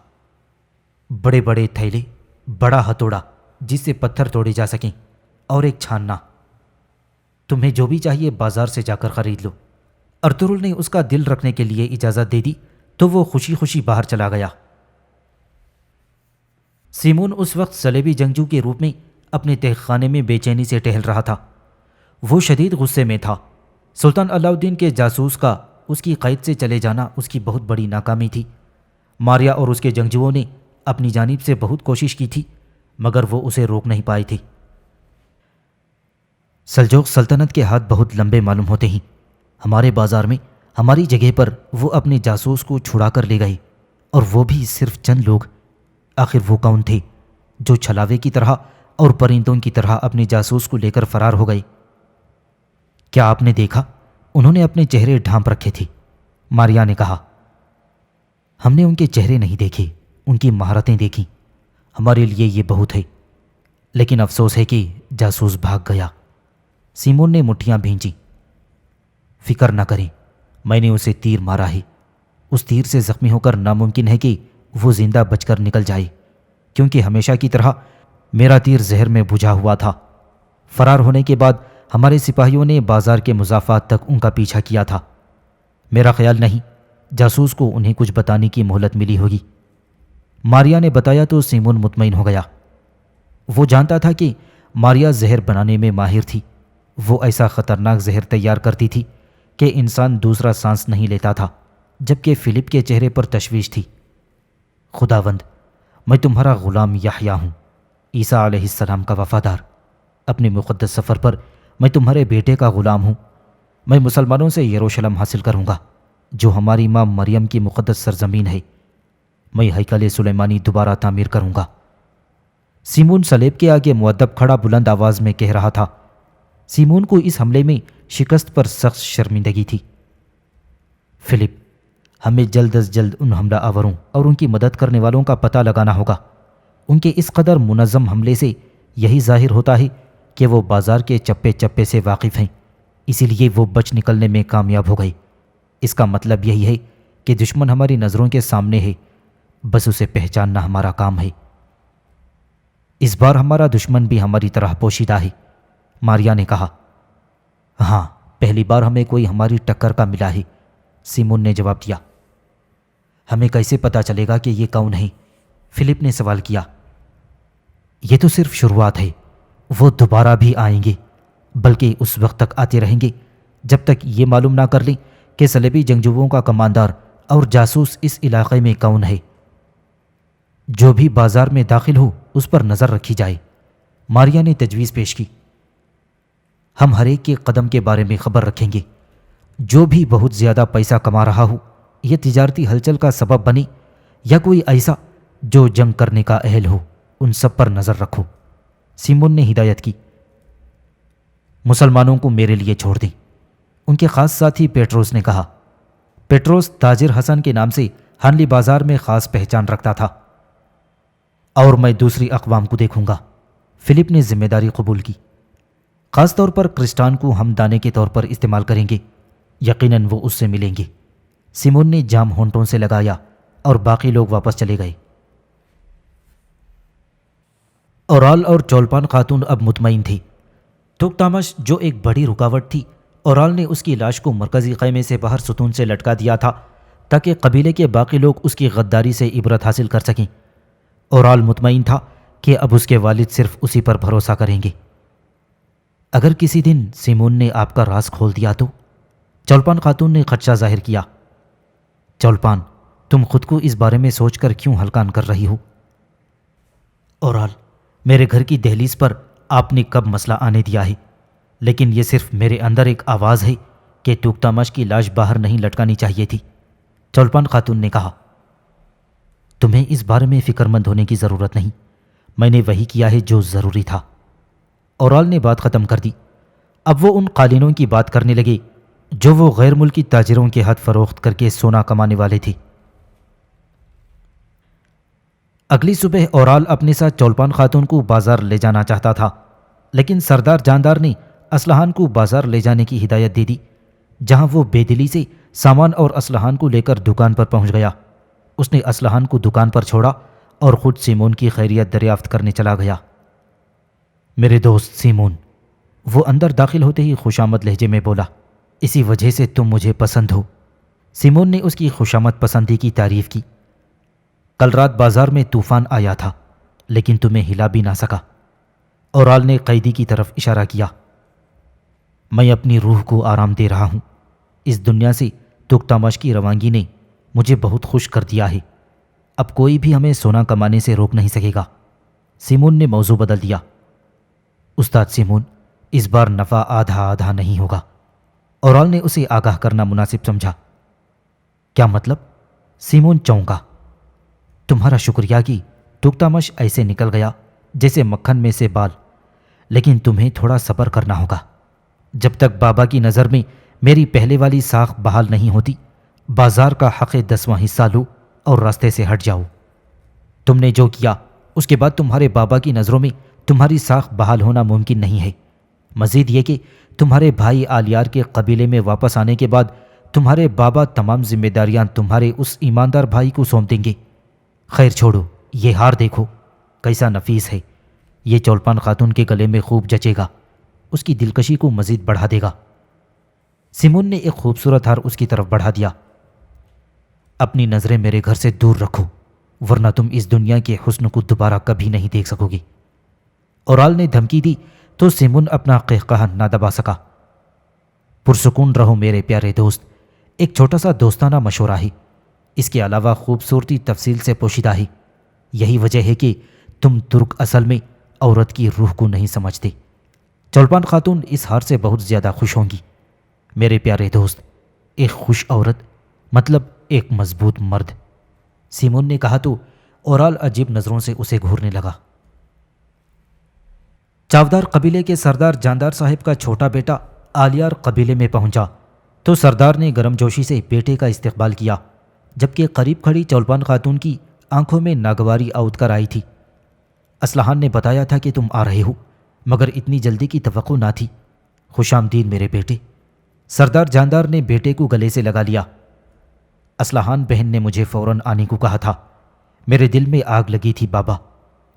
بڑے بڑے تھیلے، بڑا ہتھوڑا جس سے پتھر توڑے جا سکیں، اور ایک چھاننا۔ تمہیں جو بھی چاہیے بازار سے جا کر خرید لو۔ ارطغرل نے اس کا دل رکھنے کے لیے اجازت دے دی تو وہ خوشی خوشی باہر چلا گیا۔ سیمون اس وقت صلیبی جنگجو کے روپ میں اپنے تہ خانے میں بے چینی سے ٹہل رہا تھا۔ وہ شدید غصے میں تھا۔ سلطان علاء الدین کے جاسوس کا اس کی قید سے چلے جانا اس کی بہت بڑی ناکامی تھی۔ ماریا اور اس کے جنگجوؤں نے اپنی جانب سے بہت کوشش کی تھی، مگر وہ اسے روک نہیں پائے تھے۔ سلجوق سلطنت کے ہاتھ بہت لمبے معلوم ہوتے ہیں۔ ہمارے بازار میں ہماری جگہ پر وہ اپنے جاسوس کو چھڑا کر لے گئے، اور وہ بھی صرف چند لوگ۔ آخر وہ کون تھے جو چھلاوے کی طرح اور پرندوں کی طرح اپنے جاسوس کو لے کر فرار ہو گئے؟ کیا آپ نے دیکھا؟ انہوں نے اپنے چہرے ڈھانپ رکھے تھے، ماریا نے کہا۔ ہم نے ان کے چہرے نہیں دیکھے، ان کی مہارتیں دیکھیں۔ ہمارے لیے یہ بہت ہے، لیکن افسوس ہے کہ جاسوس بھاگ گیا۔ سیمون نے مٹھیاں بھینچیں۔ فکر نہ کریں، میں نے اسے تیر مارا ہے۔ اس تیر سے زخمی ہو کر ناممکن ہے کہ وہ زندہ بچ کر نکل جائے، کیونکہ ہمیشہ کی طرح میرا تیر زہر میں بجھا ہوا تھا۔ فرار ہونے کے بعد ہمارے سپاہیوں نے بازار کے مضافات تک ان کا پیچھا کیا تھا۔ میرا خیال نہیں جاسوس کو انہیں کچھ بتانے کی مہلت ملی ہوگی۔ ماریا نے بتایا تو سیمون مطمئن ہو گیا۔ وہ جانتا تھا کہ ماریا زہر بنانے میں ماہر تھی۔ وہ ایسا خطرناک زہر تیار کرتی تھی کہ انسان دوسرا سانس نہیں لیتا تھا، جبکہ فلپ کے چہرے پر تشویش تھی۔ خداوند، میں تمہارا غلام یحییٰ ہوں، عیسیٰ علیہ السلام کا وفادار۔ اپنے مقدس سفر پر میں تمہارے بیٹے کا غلام ہوں۔ میں مسلمانوں سے یروشلم حاصل کروں گا، جو ہماری ماں مریم کی مقدس سرزمین ہے۔ میں ہیکل سلیمانی دوبارہ تعمیر کروں گا۔ سیمون صلیب کے آگے مؤدب کھڑا بلند آواز میں کہہ رہا تھا۔ سیمون کو اس حملے میں شکست پر سخت شرمندگی تھی۔ فلپ، ہمیں جلد از جلد ان حملہ آوروں اور ان کی مدد کرنے والوں کا پتہ لگانا ہوگا۔ ان کے اس قدر منظم حملے سے یہی ظاہر ہوتا ہے کہ وہ بازار کے چپے چپے سے واقف ہیں، اسی لیے وہ بچ نکلنے میں کامیاب ہو گئے۔ اس کا مطلب یہی ہے کہ دشمن ہماری نظروں کے سامنے ہے، بس اسے پہچاننا ہمارا کام ہے۔ اس بار ہمارا دشمن بھی ہماری طرح پوشیدہ ہے، ماریا نے کہا۔ ہاں، پہلی بار ہمیں کوئی ہماری ٹکر کا ملا ہے، سیمون نے جواب دیا۔ ہمیں کیسے پتہ چلے گا کہ یہ کون ہے؟ فلپ نے سوال کیا۔ یہ تو صرف شروعات ہے، وہ دوبارہ بھی آئیں گے، بلکہ اس وقت تک آتے رہیں گے جب تک یہ معلوم نہ کر لیں کہ صلیبی جنگجوؤں کا کماندار اور جاسوس اس علاقے میں کون ہے۔ جو بھی بازار میں داخل ہو اس پر نظر رکھی جائے، ماریا نے تجویز پیش کی۔ ہم ہر ایک کے قدم کے بارے میں خبر رکھیں گے۔ جو بھی بہت زیادہ پیسہ کما رہا ہو، یہ تجارتی ہلچل کا سبب بنے، یا کوئی ایسا جو جنگ کرنے کا اہل ہو، ان سب پر نظر رکھو، سیمون نے ہدایت کی۔ مسلمانوں کو میرے لیے چھوڑ دیں، ان کے خاص ساتھی پیٹروس نے کہا۔ پیٹروس تاجر حسن کے نام سے ہانلی بازار میں خاص پہچان رکھتا تھا۔ اور میں دوسری اقوام کو دیکھوں گا، فلپ نے ذمہ داری قبول کی۔ خاص طور پر کرسٹان کو ہم دانے کے طور پر استعمال کریں گے، یقیناً وہ اس سے ملیں گے۔ سیمون نے جام ہونٹوں سے لگایا اور باقی لوگ واپس چلے گئے۔ اورال اور چولپان خاتون اب مطمئن تھی۔ توکتامش جو ایک بڑی رکاوٹ تھی، اورال نے اس کی لاش کو مرکزی خیمے سے باہر ستون سے لٹکا دیا تھا تاکہ قبیلے کے باقی لوگ اس کی غداری سے عبرت حاصل کر سکیں۔ اورال مطمئن تھا کہ اب اس کے والد صرف اسی پر بھروسہ کریں گے۔ اگر کسی دن سیمون نے آپ کا راز کھول دیا تو؟ چولپان خاتون نے خدشہ ظاہر کیا۔ چولپان، تم خود کو اس بارے میں سوچ کر کیوں ہلکان کر رہی ہو؟ اورال، میرے گھر کی دہلیز پر آپ نے کب مسئلہ آنے دیا ہے؟ لیکن یہ صرف میرے اندر ایک آواز ہے کہ توکتامش کی لاش باہر نہیں لٹکانی چاہیے تھی، چولپان خاتون نے کہا۔ تمہیں اس بارے میں فکر مند ہونے کی ضرورت نہیں، میں نے وہی کیا ہے جو ضروری تھا۔ اورال نے بات ختم کر دی۔ اب وہ ان قالینوں کی بات کرنے لگے جو وہ غیر ملکی تاجروں کے ہاتھ فروخت کر کے سونا کمانے والے تھے۔ اگلی صبح اورال اپنے ساتھ چولپان خاتون کو بازار لے جانا چاہتا تھا، لیکن سردار جاندار نے اسلحان کو بازار لے جانے کی ہدایت دے دی، جہاں وہ بے دلی سے سامان اور اسلحان کو لے کر دکان پر پہنچ گیا۔ اس نے اسلحان کو دکان پر چھوڑا اور خود سیمون کی خیریت دریافت کرنے چلا گیا۔ میرے دوست سیمون، وہ اندر داخل ہوتے ہی خوشامد لہجے میں بولا، اسی وجہ سے تم مجھے پسند ہو۔ سیمون نے اس کی خوشامد پسندی کی تعریف کی۔ کل رات بازار میں طوفان آیا تھا، لیکن تمہیں ہلا بھی نہ سکا۔ اورال نے قیدی کی طرف اشارہ کیا۔ میں اپنی روح کو آرام دے رہا ہوں۔ اس دنیا سے تختامش کی روانگی نے مجھے بہت خوش کر دیا ہے۔ اب کوئی بھی ہمیں سونا کمانے سے روک نہیں سکے گا۔ سیمون نے موضوع بدل دیا۔ استاد سیمون، اس بار نفع آدھا آدھا نہیں ہوگا۔ اورال نے اسے آگاہ کرنا مناسب سمجھا۔ کیا مطلب؟ سیمون چونکا۔ تمہارا شکریہ کہ تختامش ایسے نکل گیا جیسے مکھن میں سے بال، لیکن تمہیں تھوڑا صبر کرنا ہوگا۔ جب تک بابا کی نظر میں میری پہلے والی ساکھ بحال نہیں ہوتی، بازار کا حق 10واں حصہ لو اور راستے سے ہٹ جاؤ۔ تم نے جو کیا اس کے بعد تمہارے بابا کی نظروں میں تمہاری ساکھ بحال ہونا ممکن نہیں ہے۔ مزید یہ کہ تمہارے بھائی آلیار کے قبیلے میں واپس آنے کے بعد تمہارے بابا تمام ذمہ داریاں تمہارے اس ایماندار بھائی کو سونپ دیں گے۔ خیر چھوڑو، یہ ہار دیکھو کیسا نفیس ہے۔ یہ چولپان خاتون کے گلے میں خوب جچے گا، اس کی دلکشی کو مزید بڑھا دے گا۔ سیمون نے ایک خوبصورت ہار اس کی طرف بڑھا دیا۔ اپنی نظریں میرے گھر سے دور رکھو، ورنہ تم اس دنیا کے حسن کو دوبارہ کبھی نہیں دیکھ سکو گے۔ اورال نے دھمکی دی تو سیمون اپنا قہقہہ نہ دبا سکا۔ پرسکون رہو میرے پیارے دوست، ایک چھوٹا سا دوستانہ مشورہ ہے، اس کے علاوہ خوبصورتی تفصیل سے پوشیدہ ہے۔ یہی وجہ ہے کہ تم ترک اصل میں عورت کی روح کو نہیں سمجھتے۔ چولپان خاتون اس ہار سے بہت زیادہ خوش ہوں گی۔ میرے پیارے دوست، ایک خوش عورت مطلب ایک مضبوط مرد۔ سیمون نے کہا تو اورال عجیب نظروں سے اسے گھورنے لگا۔ چاودار قبیلے کے سردار جاندار صاحب کا چھوٹا بیٹا آلیار قبیلے میں پہنچا تو سردار نے گرم جوشی سے بیٹے کا استقبال کیا، جبکہ قریب کھڑی چولپان خاتون کی آنکھوں میں ناگواری اود کر آئی تھی۔ اسلحان نے بتایا تھا کہ تم آ رہے ہو، مگر اتنی جلدی کی توقع نہ تھی۔ خوش آمدید میرے بیٹے۔ سردار جاندار نے بیٹے کو گلے سے لگا لیا۔ اسلحان بہن نے مجھے فوراً آنے کو کہا تھا۔ میرے دل میں آگ لگی تھی بابا،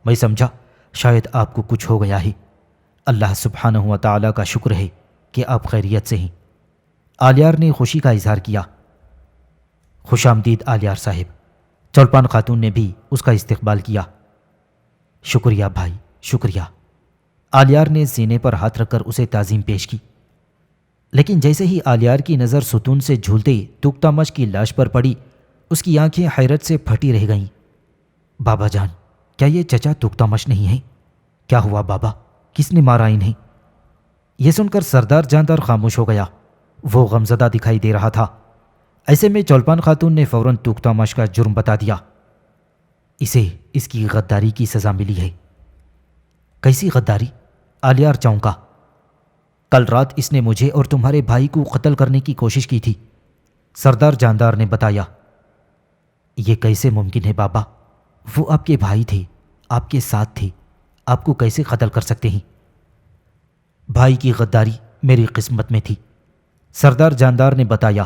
میں سمجھا شاید آپ کو کچھ ہو گیا ہے۔ اللہ سبحانہ و تعالیٰ کا شکر ہے کہ آپ خیریت سے ہیں۔ آلیار نے خوشی کا اظہار کیا۔ خوش آمدید آلیار صاحب۔ چولپان خاتون نے بھی اس کا استقبال کیا۔ شکریہ بھائی، شکریہ۔ آلیار نے سینے پر ہاتھ رکھ کر اسے تعظیم پیش کی، لیکن جیسے ہی آلیار کی نظر ستون سے جھولتے تختامش کی لاش پر پڑی، اس کی آنکھیں حیرت سے پھٹی رہ گئیں۔ بابا جان، کیا یہ چچا تختامش نہیں ہے؟ کیا ہوا بابا؟ کس نے مارا انہیں؟ یہ سن کر سردار جاندار خاموش ہو گیا۔ وہ غمزدہ دکھائی دے رہا تھا۔ ایسے میں چولپان خاتون نے فوراً تختامش کا جرم بتا دیا۔ اسے اس کی غداری کی سزا ملی ہے۔ کیسی غداری؟ آلیار چونکا۔ کل رات اس نے مجھے اور تمہارے بھائی کو قتل کرنے کی کوشش کی تھی، سردار جاندار نے بتایا۔ یہ کیسے ممکن ہے بابا؟ وہ آپ کے بھائی تھے، آپ کے ساتھ تھے، آپ کو کیسے قتل کر سکتے ہیں؟ بھائی کی غداری میری قسمت میں تھی، سردار جاندار نے بتایا،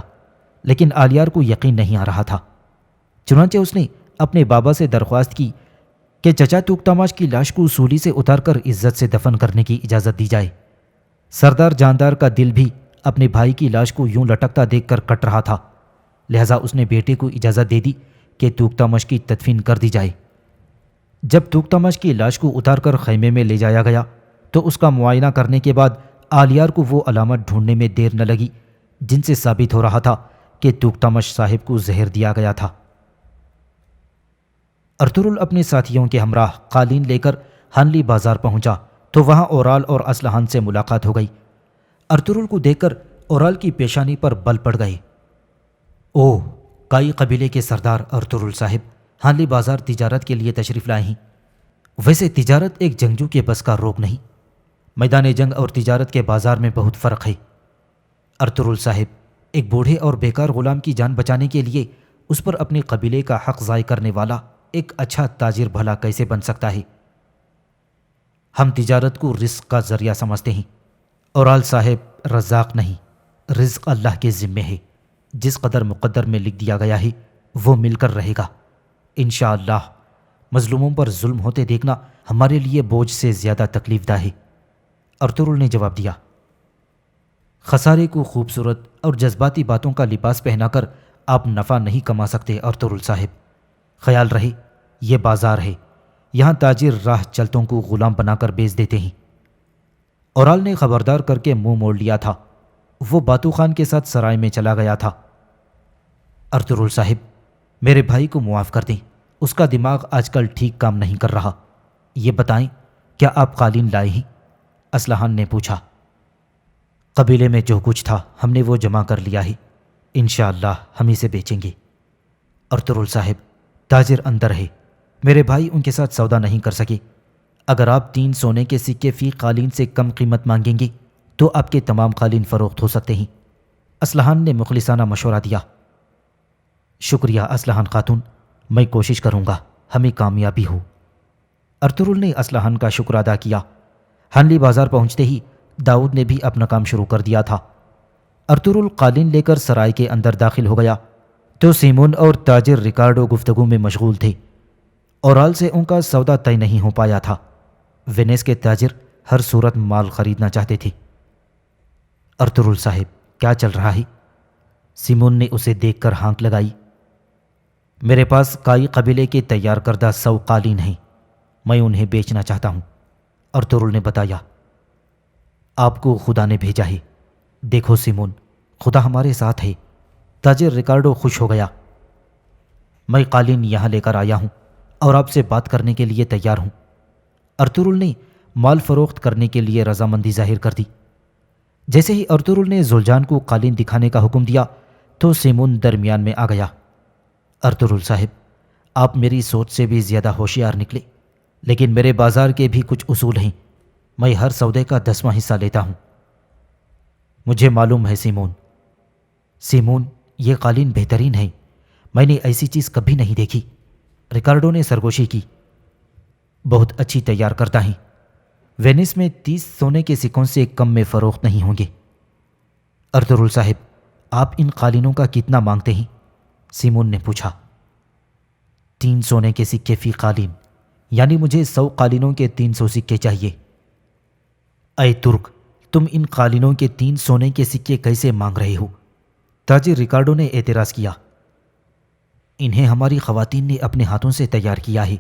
لیکن آلیار کو یقین نہیں آ رہا تھا۔ چنانچہ اس نے اپنے بابا سے درخواست کی کہ چچا تختامش کی لاش کو سولی سے اتار کر عزت سے دفن کرنے کی اجازت دی جائے۔ سردار جاندار کا دل بھی اپنے بھائی کی لاش کو یوں لٹکتا دیکھ کر کٹ رہا تھا، لہذا اس نے بیٹے کو اجازت دے دی کہ تختامش کی تدفین کر دی جائے۔ جب تختامش کی لاش کو اتار کر خیمے میں لے جایا گیا تو اس کا معائنہ کرنے کے بعد آلیار کو وہ علامت ڈھونڈنے میں دیر نہ لگی جن سے ثابت ہو رہا تھا کہ تختامش صاحب کو زہر دیا گیا تھا۔ ارطغرل اپنے ساتھیوں کے ہمراہ قالین لے کر ہانلی بازار پہنچا تو وہاں اورال اور اسلحان سے ملاقات ہو گئی۔ ارطغرل کو دیکھ کر اورال کی پیشانی پر بل پڑ گئے۔ اوہ، کائی قبیلے کے سردار ارطغرل صاحب ہانلی بازار تجارت کے لیے تشریف لائے ہیں۔ ویسے تجارت ایک جنگجو کے بس کا روگ نہیں، میدان جنگ اور تجارت کے بازار میں بہت فرق ہے۔ ارطغرل صاحب، ایک بوڑھے اور بیکار غلام کی جان بچانے کے لیے اس پر اپنے قبیلے کا حق ضائع کرنے والا ایک اچھا تاجر بھلا کیسے بن سکتا ہے؟ ہم تجارت کو رزق کا ذریعہ سمجھتے ہیں۔ اورال صاحب رزاق نہیں، رزق اللہ کے ذمے ہے۔ جس قدر مقدر میں لکھ دیا گیا ہے وہ مل کر رہے گا انشاءاللہ۔ مظلوموں پر ظلم ہوتے دیکھنا ہمارے لیے بوجھ سے زیادہ تکلیف دہ ہے۔ ارطغرل نے جواب دیا، خسارے کو خوبصورت اور جذباتی باتوں کا لباس پہنا کر آپ نفع نہیں کما سکتے ارطغرل صاحب۔ خیال رہے یہ بازار ہے، یہاں تاجر راہ چلتوں کو غلام بنا کر بیچ دیتے ہیں۔ اورال نے خبردار کر کے منہ موڑ لیا تھا۔ وہ باتو خان کے ساتھ سرائے میں چلا گیا تھا۔ ارطغرل صاحب، میرے بھائی کو معاف کر دیں، اس کا دماغ آج کل ٹھیک کام نہیں کر رہا۔ یہ بتائیں کیا آپ قالین لائے ہیں؟ اصلحان نے پوچھا۔ قبیلے میں جو کچھ تھا ہم نے وہ جمع کر لیا ہے، انشاءاللہ ہم اسے بیچیں گے۔ ارطغرل صاحب، تاجر اندر ہے، میرے بھائی ان کے ساتھ سودا نہیں کر سکے۔ اگر آپ 3 سونے کے سکے فی قالین سے کم قیمت مانگیں گے تو آپ کے تمام قالین فروخت ہو سکتے ہیں۔ اصلحان نے مخلصانہ مشورہ دیا۔ شکریہ اصلحان خاتون، میں کوشش کروں گا ہمیں کامیابی ہو۔ ارطغرل نے اصلحان کا شکر ادا کیا۔ ہنلی بازار پہنچتے ہی داؤد نے بھی اپنا کام شروع کر دیا تھا۔ ارطغرل قالین لے کر سرائے کے اندر داخل ہو گیا تو سیمون اور تاجر ریکارڈو گفتگو میں مشغول تھے۔ اورال سے ان کا سودا طے نہیں ہو پایا تھا۔ وینس کے تاجر ہر صورت مال خریدنا چاہتے تھے۔ ارطغرل صاحب، کیا چل رہا ہے؟ سیمون نے اسے دیکھ کر ہانک لگائی۔ میرے پاس کائی قبیلے کے تیار کردہ 100 قالین ہیں، میں انہیں بیچنا چاہتا ہوں، ارطغرل نے بتایا۔ آپ کو خدا نے بھیجا ہے۔ دیکھو سیمون، خدا ہمارے ساتھ ہے۔ تاجر ریکارڈو خوش ہو گیا۔ میں قالین یہاں لے کر آیا ہوں اور آپ سے بات کرنے کے لیے تیار ہوں۔ ارطغرل نے مال فروخت کرنے کے لیے رضامندی ظاہر کر دی۔ جیسے ہی ارطغرل نے زلجان کو قالین دکھانے کا حکم دیا تو سیمون درمیان میں آ گیا۔ ارطغرل صاحب، آپ میری سوچ سے بھی زیادہ ہوشیار نکلے، لیکن میرے بازار کے بھی کچھ اصول ہیں۔ میں ہر سودے کا 10واں حصہ لیتا ہوں۔ مجھے معلوم ہے سیمون۔ سیمون، یہ قالین بہترین ہیں، میں نے ایسی چیز کبھی نہیں دیکھی، ریکارڈو نے سرگوشی کی۔ بہت اچھی تیار کرتا ہیں، وینس میں 30 سونے کے سکوں سے کم میں فروخت نہیں ہوں گے۔ ارطغرل صاحب، آپ ان قالینوں کا کتنا مانگتے ہیں؟ سیمون نے پوچھا۔ 3 سونے کے سکے فی قالین، یعنی مجھے 100 قالینوں کے 300 سکے چاہیے۔ اے ترک، تم ان قالینوں کے 3 سونے کے سکے کیسے مانگ رہے ہو؟ تاجر ریکارڈو نے اعتراض کیا۔ انہیں ہماری خواتین نے اپنے ہاتھوں سے تیار کیا ہے،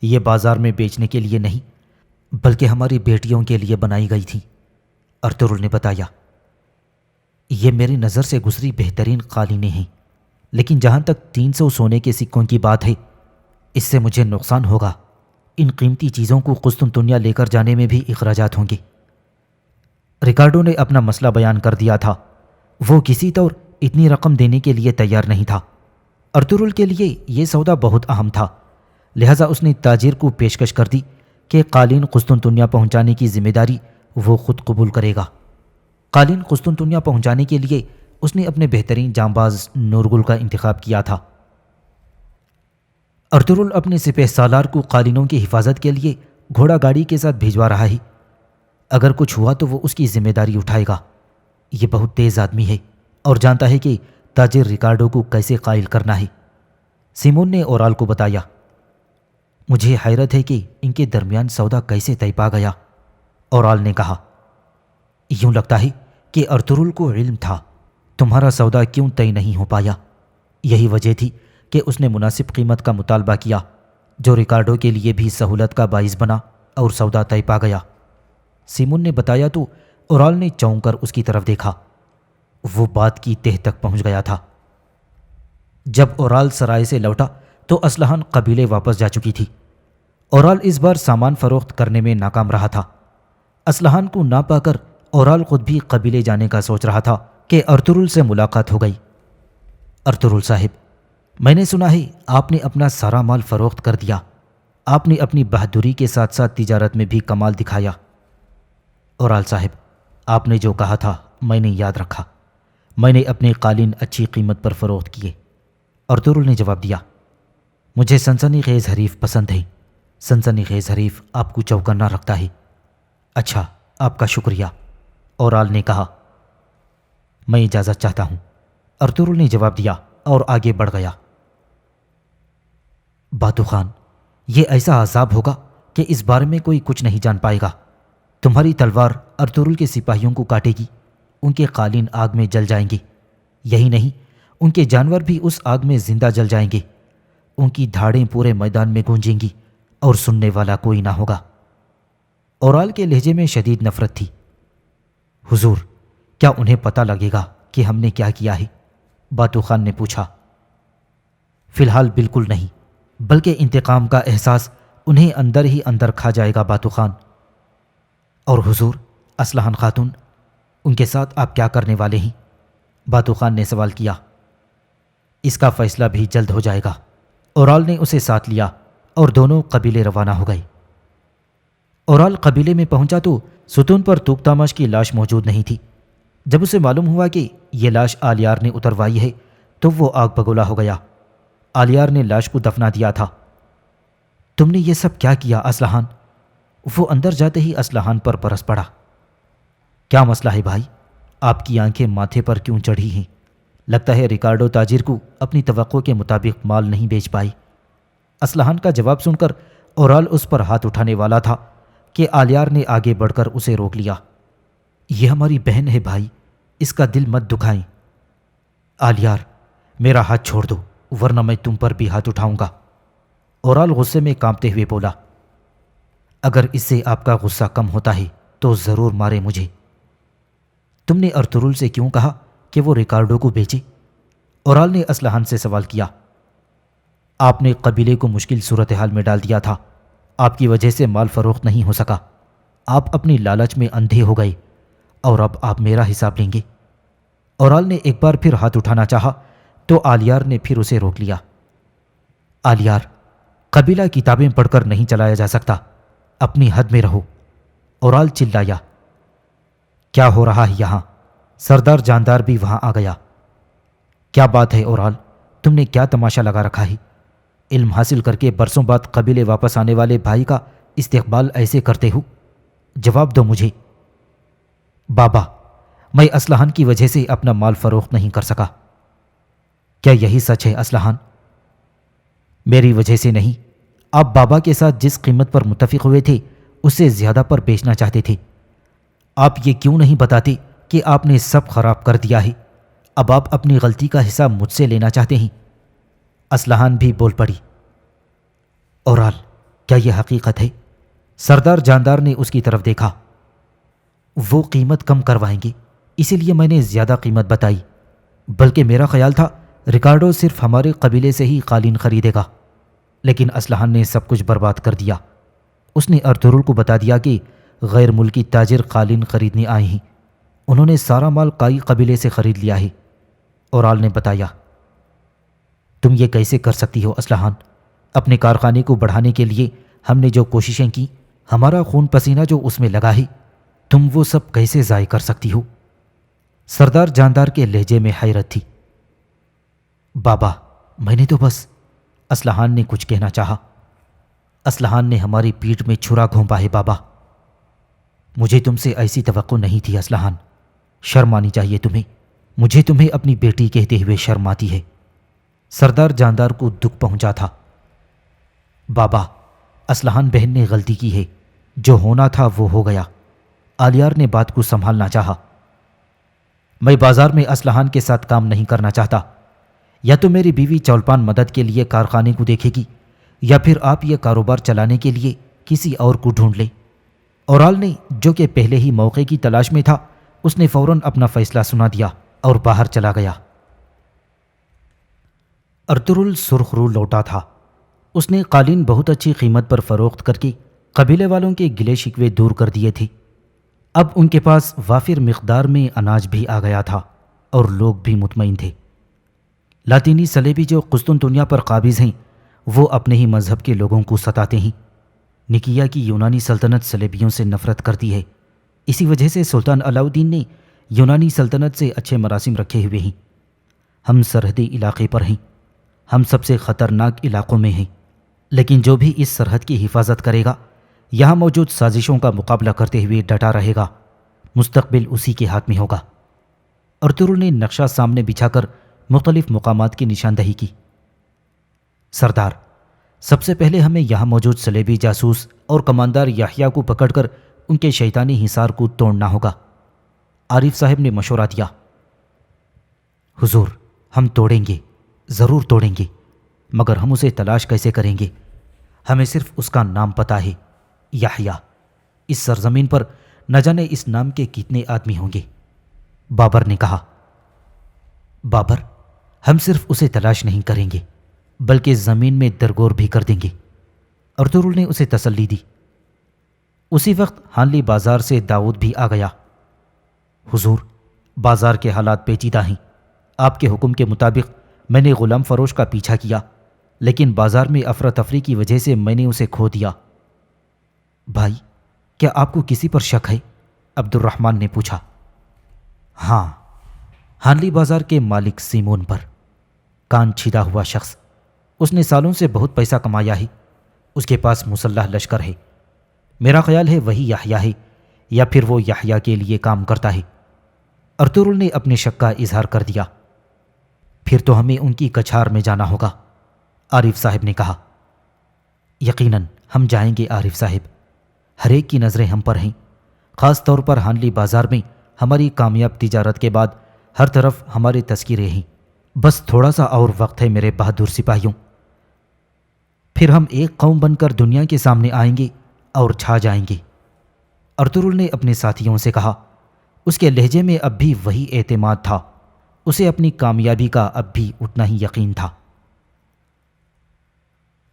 یہ بازار میں بیچنے کے لیے نہیں بلکہ ہماری بیٹیوں کے لیے بنائی گئی تھی، ارطغرل نے بتایا۔ یہ میری نظر سے گزری بہترین قالینیں ہیں، لیکن جہاں تک 300 سونے کے سکوں کی بات ہے، اس سے مجھے نقصان ہوگا۔ ان قیمتی چیزوں کو قسطنطنیہ لے کر جانے میں بھی اخراجات ہوں گے۔ ریکارڈو نے اپنا مسئلہ بیان کر دیا تھا۔ وہ کسی طور اتنی رقم دینے کے لیے تیار نہیں تھا۔ ارطغرل کے لیے یہ سودا بہت اہم تھا، لہذا اس نے تاجر کو پیشکش کر دی کہ قالین قسطنطنیہ پہنچانے کی ذمہ داری وہ خود قبول کرے گا۔ قالین قسطنطنیہ پہنچانے کے لیے اس نے اپنے بہترین جانباز نورگل کا انتخاب کیا تھا۔ ارطغرل اپنے سپہ سالار کو قالینوں کی حفاظت کے لیے گھوڑا گاڑی کے ساتھ بھیجوا رہا ہے۔ اگر کچھ ہوا تو وہ اس کی ذمہ داری اٹھائے گا۔ یہ بہت تیز آدمی ہے اور جانتا ہے کہ تاجر ریکارڈو کو کیسے قائل کرنا ہے۔ سیمون نے اورال کو بتایا۔ مجھے حیرت ہے کہ ان کے درمیان سودا کیسے طے پا گیا، اورال نے کہا۔ یوں لگتا ہے کہ ارطغرل کو علم تھا تمہارا سودا کیوں طے نہیں ہو پایا۔ یہی وجہ تھی کہ اس نے مناسب قیمت کا مطالبہ کیا، جو ریکارڈو کے لیے بھی سہولت کا باعث بنا اور سودا طے پا گیا۔ سیمون نے بتایا تو اورال نے چونک کر اس کی طرف دیکھا۔ وہ بات کی تہ تک پہنچ گیا تھا۔ جب اورال سرائے سے لوٹا تو اصلحان قبیلے واپس جا چکی تھی۔ اورال اس بار سامان فروخت کرنے میں ناکام رہا تھا۔ اصلحان کو نہ پا کر اورال خود بھی قبیلے جانے کا سوچ رہا تھا کہ ارطغرل سے ملاقات ہو گئی۔ ارطغرل صاحب، میں نے سنا ہے آپ نے اپنا سارا مال فروخت کر دیا۔ آپ نے اپنی بہادری کے ساتھ ساتھ تجارت میں بھی کمال دکھایا۔ اورال صاحب، آپ نے جو کہا تھا میں نے یاد رکھا۔ میں نے اپنے قالین اچھی قیمت پر فروخت کیے۔ ارطغرل نے جواب دیا، مجھے سنسنی خیز حریف پسند ہے۔ سنسنی خیز حریف آپ کو چوکنا رکھتا ہے۔ اچھا، آپ کا شکریہ، اورال نے کہا۔ میں اجازت چاہتا ہوں، ارطغرل نے جواب دیا اور آگے بڑھ گیا۔ باتو خان، یہ ایسا عذاب ہوگا کہ اس بارے میں کوئی کچھ نہیں جان پائے گا۔ تمہاری تلوار ارطغرل کے سپاہیوں کو کاٹے گی، ان کے قالین آگ میں جل جائیں گے۔ یہی نہیں، ان کے جانور بھی اس آگ میں زندہ جل جائیں گے۔ ان کی دھاڑیں پورے میدان میں گونجیں گی اور سننے والا کوئی نہ ہوگا۔ اورال کے لہجے میں شدید نفرت تھی۔ حضور، کیا انہیں پتہ لگے گا کہ ہم نے کیا کیا ہے؟ باتو خان نے پوچھا۔ فی الحال بالکل نہیں، بلکہ انتقام کا احساس انہیں اندر ہی اندر کھا جائے گا باتو خان۔ اور حضور، اسلحان خاتون، ان کے ساتھ آپ کیا کرنے والے ہیں؟ باتو خان نے سوال کیا۔ اس کا فیصلہ بھی جلد ہو جائے گا۔ اورال نے اسے ساتھ لیا اور دونوں قبیلے روانہ ہو گئے۔ اورال قبیلے میں پہنچا تو ستون پر توک تاماش کی لاش موجود نہیں تھی۔ جب اسے معلوم ہوا کہ یہ لاش آلیار نے اتروائی ہے تو وہ آگ بگولا ہو گیا۔ آلیار نے لاش کو دفنا دیا تھا۔ تم نے یہ سب کیا کیا اسلحان؟ وہ اندر جاتے ہی اسلحان پر برس پڑا۔ کیا مسئلہ ہے بھائی؟ آپ کی آنکھیں ماتھے پر کیوں چڑھی ہیں؟ لگتا ہے ریکارڈو تاجر کو اپنی توقع کے مطابق مال نہیں بیچ پائی۔ اسلحان کا جواب سن کر اورال اس پر ہاتھ اٹھانے والا تھا کہ آلیار نے آگے بڑھ کر اسے روک لیا۔ یہ ہماری بہن ہے بھائی، اس کا دل مت دکھائیں۔ آلیار، میرا ہاتھ چھوڑ دو ورنہ میں تم پر بھی ہاتھ اٹھاؤں گا۔ اورال غصے میں کانپتے ہوئے بولا، اگر اس سے آپ کا غصہ کم ہوتا ہے تو ضرور مارے مجھے۔ تم نے ارطغرل سے کیوں کہا کہ وہ ریکارڈو کو بیچے؟ اورال نے اسلحان سے سوال کیا۔ آپ نے قبیلے کو مشکل صورتحال میں ڈال دیا تھا۔ آپ کی وجہ سے مال فروخت نہیں ہو سکا۔ آپ اپنی لالچ میں اندھے ہو گئے اور اب آپ میرا حساب لیں گے۔ اورال نے ایک بار پھر ہاتھ اٹھانا چاہا تو آلیار نے پھر اسے روک لیا۔ آلیار، قبیلہ کتابیں پڑھ کر نہیں چلایا جا سکتا، اپنی حد میں رہو۔ اورال چلایا۔ کیا ہو رہا ہے یہاں؟ سردار جاندار بھی وہاں آ گیا۔ کیا بات ہے اورال، تم نے کیا تماشا لگا رکھا ہے؟ علم حاصل کر کے برسوں بعد قبیلے واپس آنے والے بھائی کا استقبال ایسے کرتے ہو؟ جواب دو مجھے۔ بابا، میں اسلحان کی وجہ سے اپنا مال فروخت نہیں کر سکا۔ کیا یہی سچ ہے اسلحان؟ میری وجہ سے نہیں، آپ بابا کے ساتھ جس قیمت پر متفق ہوئے تھے اس سے زیادہ پر بیچنا چاہتے تھے۔ آپ یہ کیوں نہیں بتاتے کہ آپ نے سب خراب کر دیا ہے؟ اب آپ اپنی غلطی کا حساب مجھ سے لینا چاہتے ہیں؟ اسلحان بھی بول پڑی۔ اورال، کیا یہ حقیقت ہے؟ سردار جاندار نے اس کی طرف دیکھا۔ وہ قیمت کم کروائیں گے، اسی لیے میں نے زیادہ قیمت بتائی، بلکہ میرا خیال تھا ریکارڈو صرف ہمارے قبیلے سے ہی قالین خریدے گا، لیکن اسلحان نے سب کچھ برباد کر دیا۔ اس نے ارطغرل کو بتا دیا کہ غیر ملکی تاجر قالین خریدنے آئے ہیں، انہوں نے سارا مال قائی قبیلے سے خرید لیا ہے۔ اورال نے بتایا، تم یہ کیسے کر سکتی ہو اسلحان؟ اپنے کارخانے کو بڑھانے کے لیے ہم نے جو کوششیں کی، ہمارا خون پسینہ جو اس میں لگا ہے، تم وہ سب کیسے ضائع کر سکتی ہو؟ سردار جاندار کے لہجے میں حیرت تھی۔ بابا، میں نے تو بس، اسلحان نے کچھ کہنا چاہا۔ اسلحان نے ہماری پیٹھ میں چھرا گھونپا ہے بابا۔ مجھے تم سے ایسی توقع نہیں تھی اسلحان، شرم آنی چاہیے تمہیں۔ مجھے تمہیں اپنی بیٹی کہتے ہوئے شرم آتی ہے۔ سردار جاندار کو دکھ پہنچا تھا۔ بابا، اسلحان بہن نے غلطی کی ہے، جو ہونا تھا وہ ہو گیا۔ آلیار نے بات کو سنبھالنا چاہا۔ میں بازار میں اسلحان کے ساتھ کام نہیں کرنا چاہتا۔ یا تو میری بیوی چولپان مدد کے لیے کارخانے کو دیکھے گی، یا پھر آپ یہ کاروبار چلانے کے لیے کسی اور کو ڈھونڈ لیں۔ اورال نے، جو کہ پہلے ہی موقع کی تلاش میں تھا، اس نے فوراً اپنا فیصلہ سنا دیا اور باہر چلا گیا۔ ارطغرل سرخ رو لوٹا تھا۔ اس نے قالین بہت اچھی قیمت پر فروخت کر کے قبیلے والوں کے گلے شکوے دور کر دیے تھے۔ اب ان کے پاس وافر مقدار میں اناج بھی آ گیا تھا اور لوگ بھی مطمئن تھے۔ لاطینی صلیبی جو قسطنطنیہ پر قابض ہیں، وہ اپنے ہی مذہب کے لوگوں کو ستاتے ہیں۔ نکیا کی یونانی سلطنت صلیبیوں سے نفرت کرتی ہے، اسی وجہ سے سلطان علاؤ الدین نے یونانی سلطنت سے اچھے مراسم رکھے ہوئے ہیں۔ ہم سرحدی علاقے پر ہیں، ہم سب سے خطرناک علاقوں میں ہیں، لیکن جو بھی اس سرحد کی حفاظت کرے گا، یہاں موجود سازشوں کا مقابلہ کرتے ہوئے ڈٹا رہے گا، مستقبل اسی کے ہاتھ میں ہوگا۔ ارطغرل نے نقشہ سامنے بچھا کر مختلف مقامات کی نشاندہی کی۔ سردار، سب سے پہلے ہمیں یہاں موجود صلیبی جاسوس اور کماندار یحییٰ کو پکڑ کر ان کے شیطانی حصار کو توڑنا ہوگا۔ عارف صاحب نے مشورہ دیا۔ حضور، ہم توڑیں گے، ضرور توڑیں گے، مگر ہم اسے تلاش کیسے کریں گے؟ ہمیں صرف اس کا نام پتہ ہے، یحییٰ۔ اس سرزمین پر نہ جانے اس نام کے کتنے آدمی ہوں گے۔ بابر نے کہا۔ بابر، ہم صرف اسے تلاش نہیں کریں گے بلکہ زمین میں درگور بھی کر دیں گے۔ ارطغرل نے اسے تسلی دی۔ اسی وقت ہانلی بازار سے داؤد بھی آ گیا۔ حضور، بازار کے حالات پیچیدہ ہیں۔ آپ کے حکم کے مطابق میں نے غلام فروش کا پیچھا کیا، لیکن بازار میں افراتفری کی وجہ سے میں نے اسے کھو دیا۔ بھائی، کیا آپ کو کسی پر شک ہے؟ عبد الرحمن نے پوچھا۔ ہاں، ہانلی بازار کے مالک سیمون پر۔ کان چھیدا ہوا شخص، اس نے سالوں سے بہت پیسہ کمایا ہے، اس کے پاس مسلح لشکر ہے۔ میرا خیال ہے وہی یحییٰ ہے، یا پھر وہ یحییٰ کے لیے کام کرتا ہے۔ ارطغرل نے اپنے شک کا اظہار کر دیا۔ پھر تو ہمیں ان کی کچھار میں جانا ہوگا، عارف صاحب نے کہا۔ یقیناً ہم جائیں گے عارف صاحب، ہر ایک کی نظریں ہم پر ہیں، خاص طور پر ہانلی بازار میں ہماری کامیاب تجارت کے بعد ہر طرف ہمارے تذکرے ہیں۔ بس تھوڑا سا اور وقت ہے میرے بہادر سپاہیوں، پھر ہم ایک قوم بن کر دنیا کے سامنے آئیں گے اور چھا جائیں گے۔ ارطغرل نے اپنے ساتھیوں سے کہا۔ اس کے لہجے میں اب بھی وہی اعتماد تھا، اسے اپنی کامیابی کا اب بھی اتنا ہی یقین تھا۔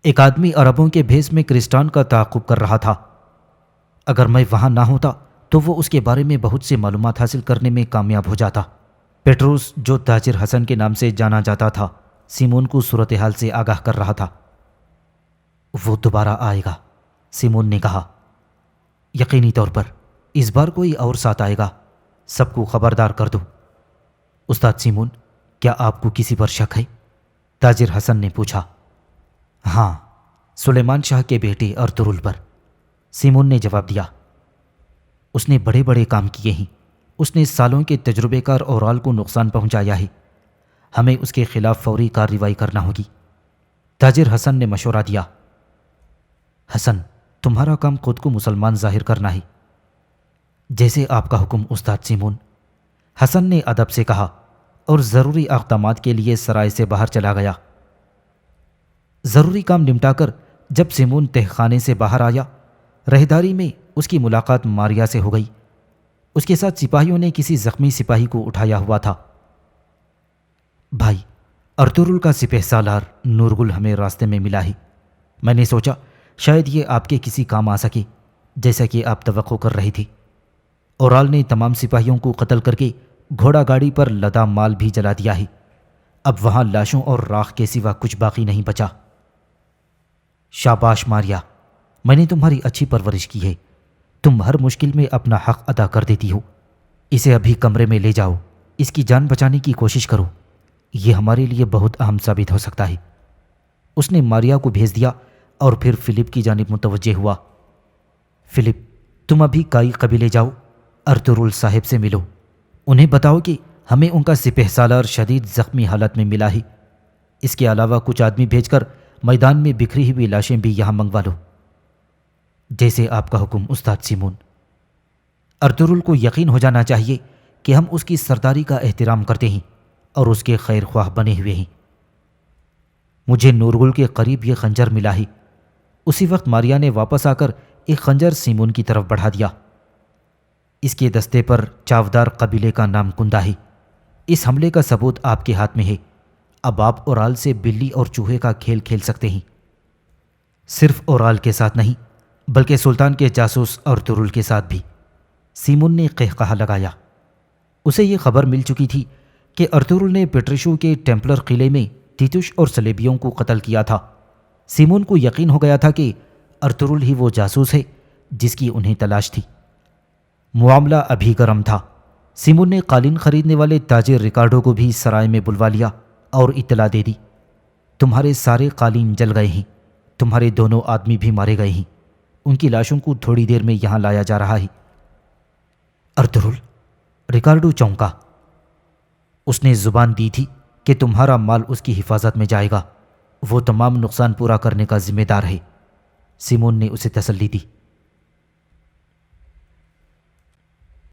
ایک آدمی عربوں کے بھیس میں کرسٹان کا تعاقب کر رہا تھا۔ اگر میں وہاں نہ ہوتا تو وہ اس کے بارے میں بہت سے معلومات حاصل کرنے میں کامیاب ہو جاتا۔ پیٹروس، جو تاجر حسن کے نام سے جانا جاتا تھا، سیمون کو صورتحال سے آگاہ کر رہا تھا۔ وہ دوبارہ آئے گا، سیمون نے کہا۔ یقینی طور پر اس بار کوئی اور ساتھ آئے گا، سب کو خبردار کر دو۔ استاد سیمون، کیا آپ کو کسی پر شک ہے؟ تاجر حسن نے پوچھا۔ ہاں، سلیمان شاہ کے بیٹے ارطغرل پر، سیمون نے جواب دیا۔ اس نے بڑے بڑے کام کیے ہیں، اس نے سالوں کے تجربے کار اورال کو نقصان پہنچایا ہے، ہمیں اس کے خلاف فوری کارروائی کرنا ہوگی۔ تاجر حسن نے مشورہ دیا۔ حسن، تمہارا کام خود کو مسلمان ظاہر کرنا ہے۔ جیسے آپ کا حکم استاد سیمون، حسن نے ادب سے کہا اور ضروری اقدامات کے لیے سرائے سے باہر چلا گیا۔ ضروری کام نمٹا کر جب سیمون تہ خانے سے باہر آیا، رہداری میں اس کی ملاقات ماریا سے ہو گئی۔ اس کے ساتھ سپاہیوں نے کسی زخمی سپاہی کو اٹھایا ہوا تھا۔ بھائی، ارطغرل کا سپہ سالار نورگل ہمیں راستے میں ملا ہے، میں نے سوچا شاید یہ آپ کے کسی کام آ سکے، جیسا کہ آپ توقع کر رہے تھے۔ اورال نے تمام سپاہیوں کو قتل کر کے گھوڑا گاڑی پر لدا مال بھی جلا دیا ہے، اب وہاں لاشوں اور راکھ کے سوا کچھ باقی نہیں بچا۔ شاباش ماریا، میں نے تمہاری اچھی پرورش کی ہے، تم ہر مشکل میں اپنا حق ادا کر دیتی ہو۔ اسے ابھی کمرے میں لے جاؤ، اس کی جان بچانے کی کوشش کرو، یہ ہمارے لیے بہت اہم ثابت ہو سکتا ہے۔ اس نے ماریا کو بھیج دیا اور پھر فلپ کی جانب متوجہ ہوا۔ فلپ، تم ابھی کائی قبیلے جاؤ، ارطغرل صاحب سے ملو، انہیں بتاؤ کہ ہمیں ان کا سپہ سالار شدید زخمی حالت میں ملا ہے۔ اس کے علاوہ کچھ آدمی بھیج کر میدان میں بکھری ہوئی لاشیں بھی یہاں منگوا لو۔ جیسے آپ کا حکم استاد سیمون۔ ارطغرل کو یقین ہو جانا چاہیے کہ ہم اس کی سرداری کا احترام کرتے ہیں اور اس کے خیر خواہ بنے ہوئے ہیں۔ مجھے نورگل کے قریب یہ خنجر ملا ہے۔ اسی وقت ماریا نے واپس آ کر ایک خنجر سیمون کی طرف بڑھا دیا۔ اس کے دستے پر چاودار قبیلے کا نام کندہ ہے۔ اس حملے کا ثبوت آپ کے ہاتھ میں ہے، اب آپ اورال سے بلی اور چوہے کا کھیل کھیل سکتے ہیں۔ صرف اورال کے ساتھ نہیں بلکہ سلطان کے جاسوس ارطغرل کے ساتھ بھی، سیمون نے قہقہا لگایا۔ اسے یہ خبر مل چکی تھی کہ ارطغرل نے پیٹریشو کے ٹیمپلر قلعے میں تیتوش اور سلیبیوں کو قتل کیا تھا۔ سیمون کو یقین ہو گیا تھا کہ ارطغرل ہی وہ جاسوس ہے جس کی انہیں تلاش تھی۔ معاملہ ابھی گرم تھا، سیمون نے قالین خریدنے والے تاجر ریکارڈو کو بھی سرائے میں بلوا لیا اور اطلاع دے دی، تمہارے سارے قالین جل گئے ہیں، تمہارے دونوں آدمی بھی مارے گئے ہیں، ان کی لاشوں کو تھوڑی دیر میں یہاں لایا جا رہا ہے۔ Ertugrul, Ricardo چونکا۔ اس نے زبان دی تھی کہ تمہارا مال اس کی حفاظت میں جائے گا، وہ تمام نقصان پورا کرنے کا ذمہ دار ہے، سیمون نے اسے تسلی دی۔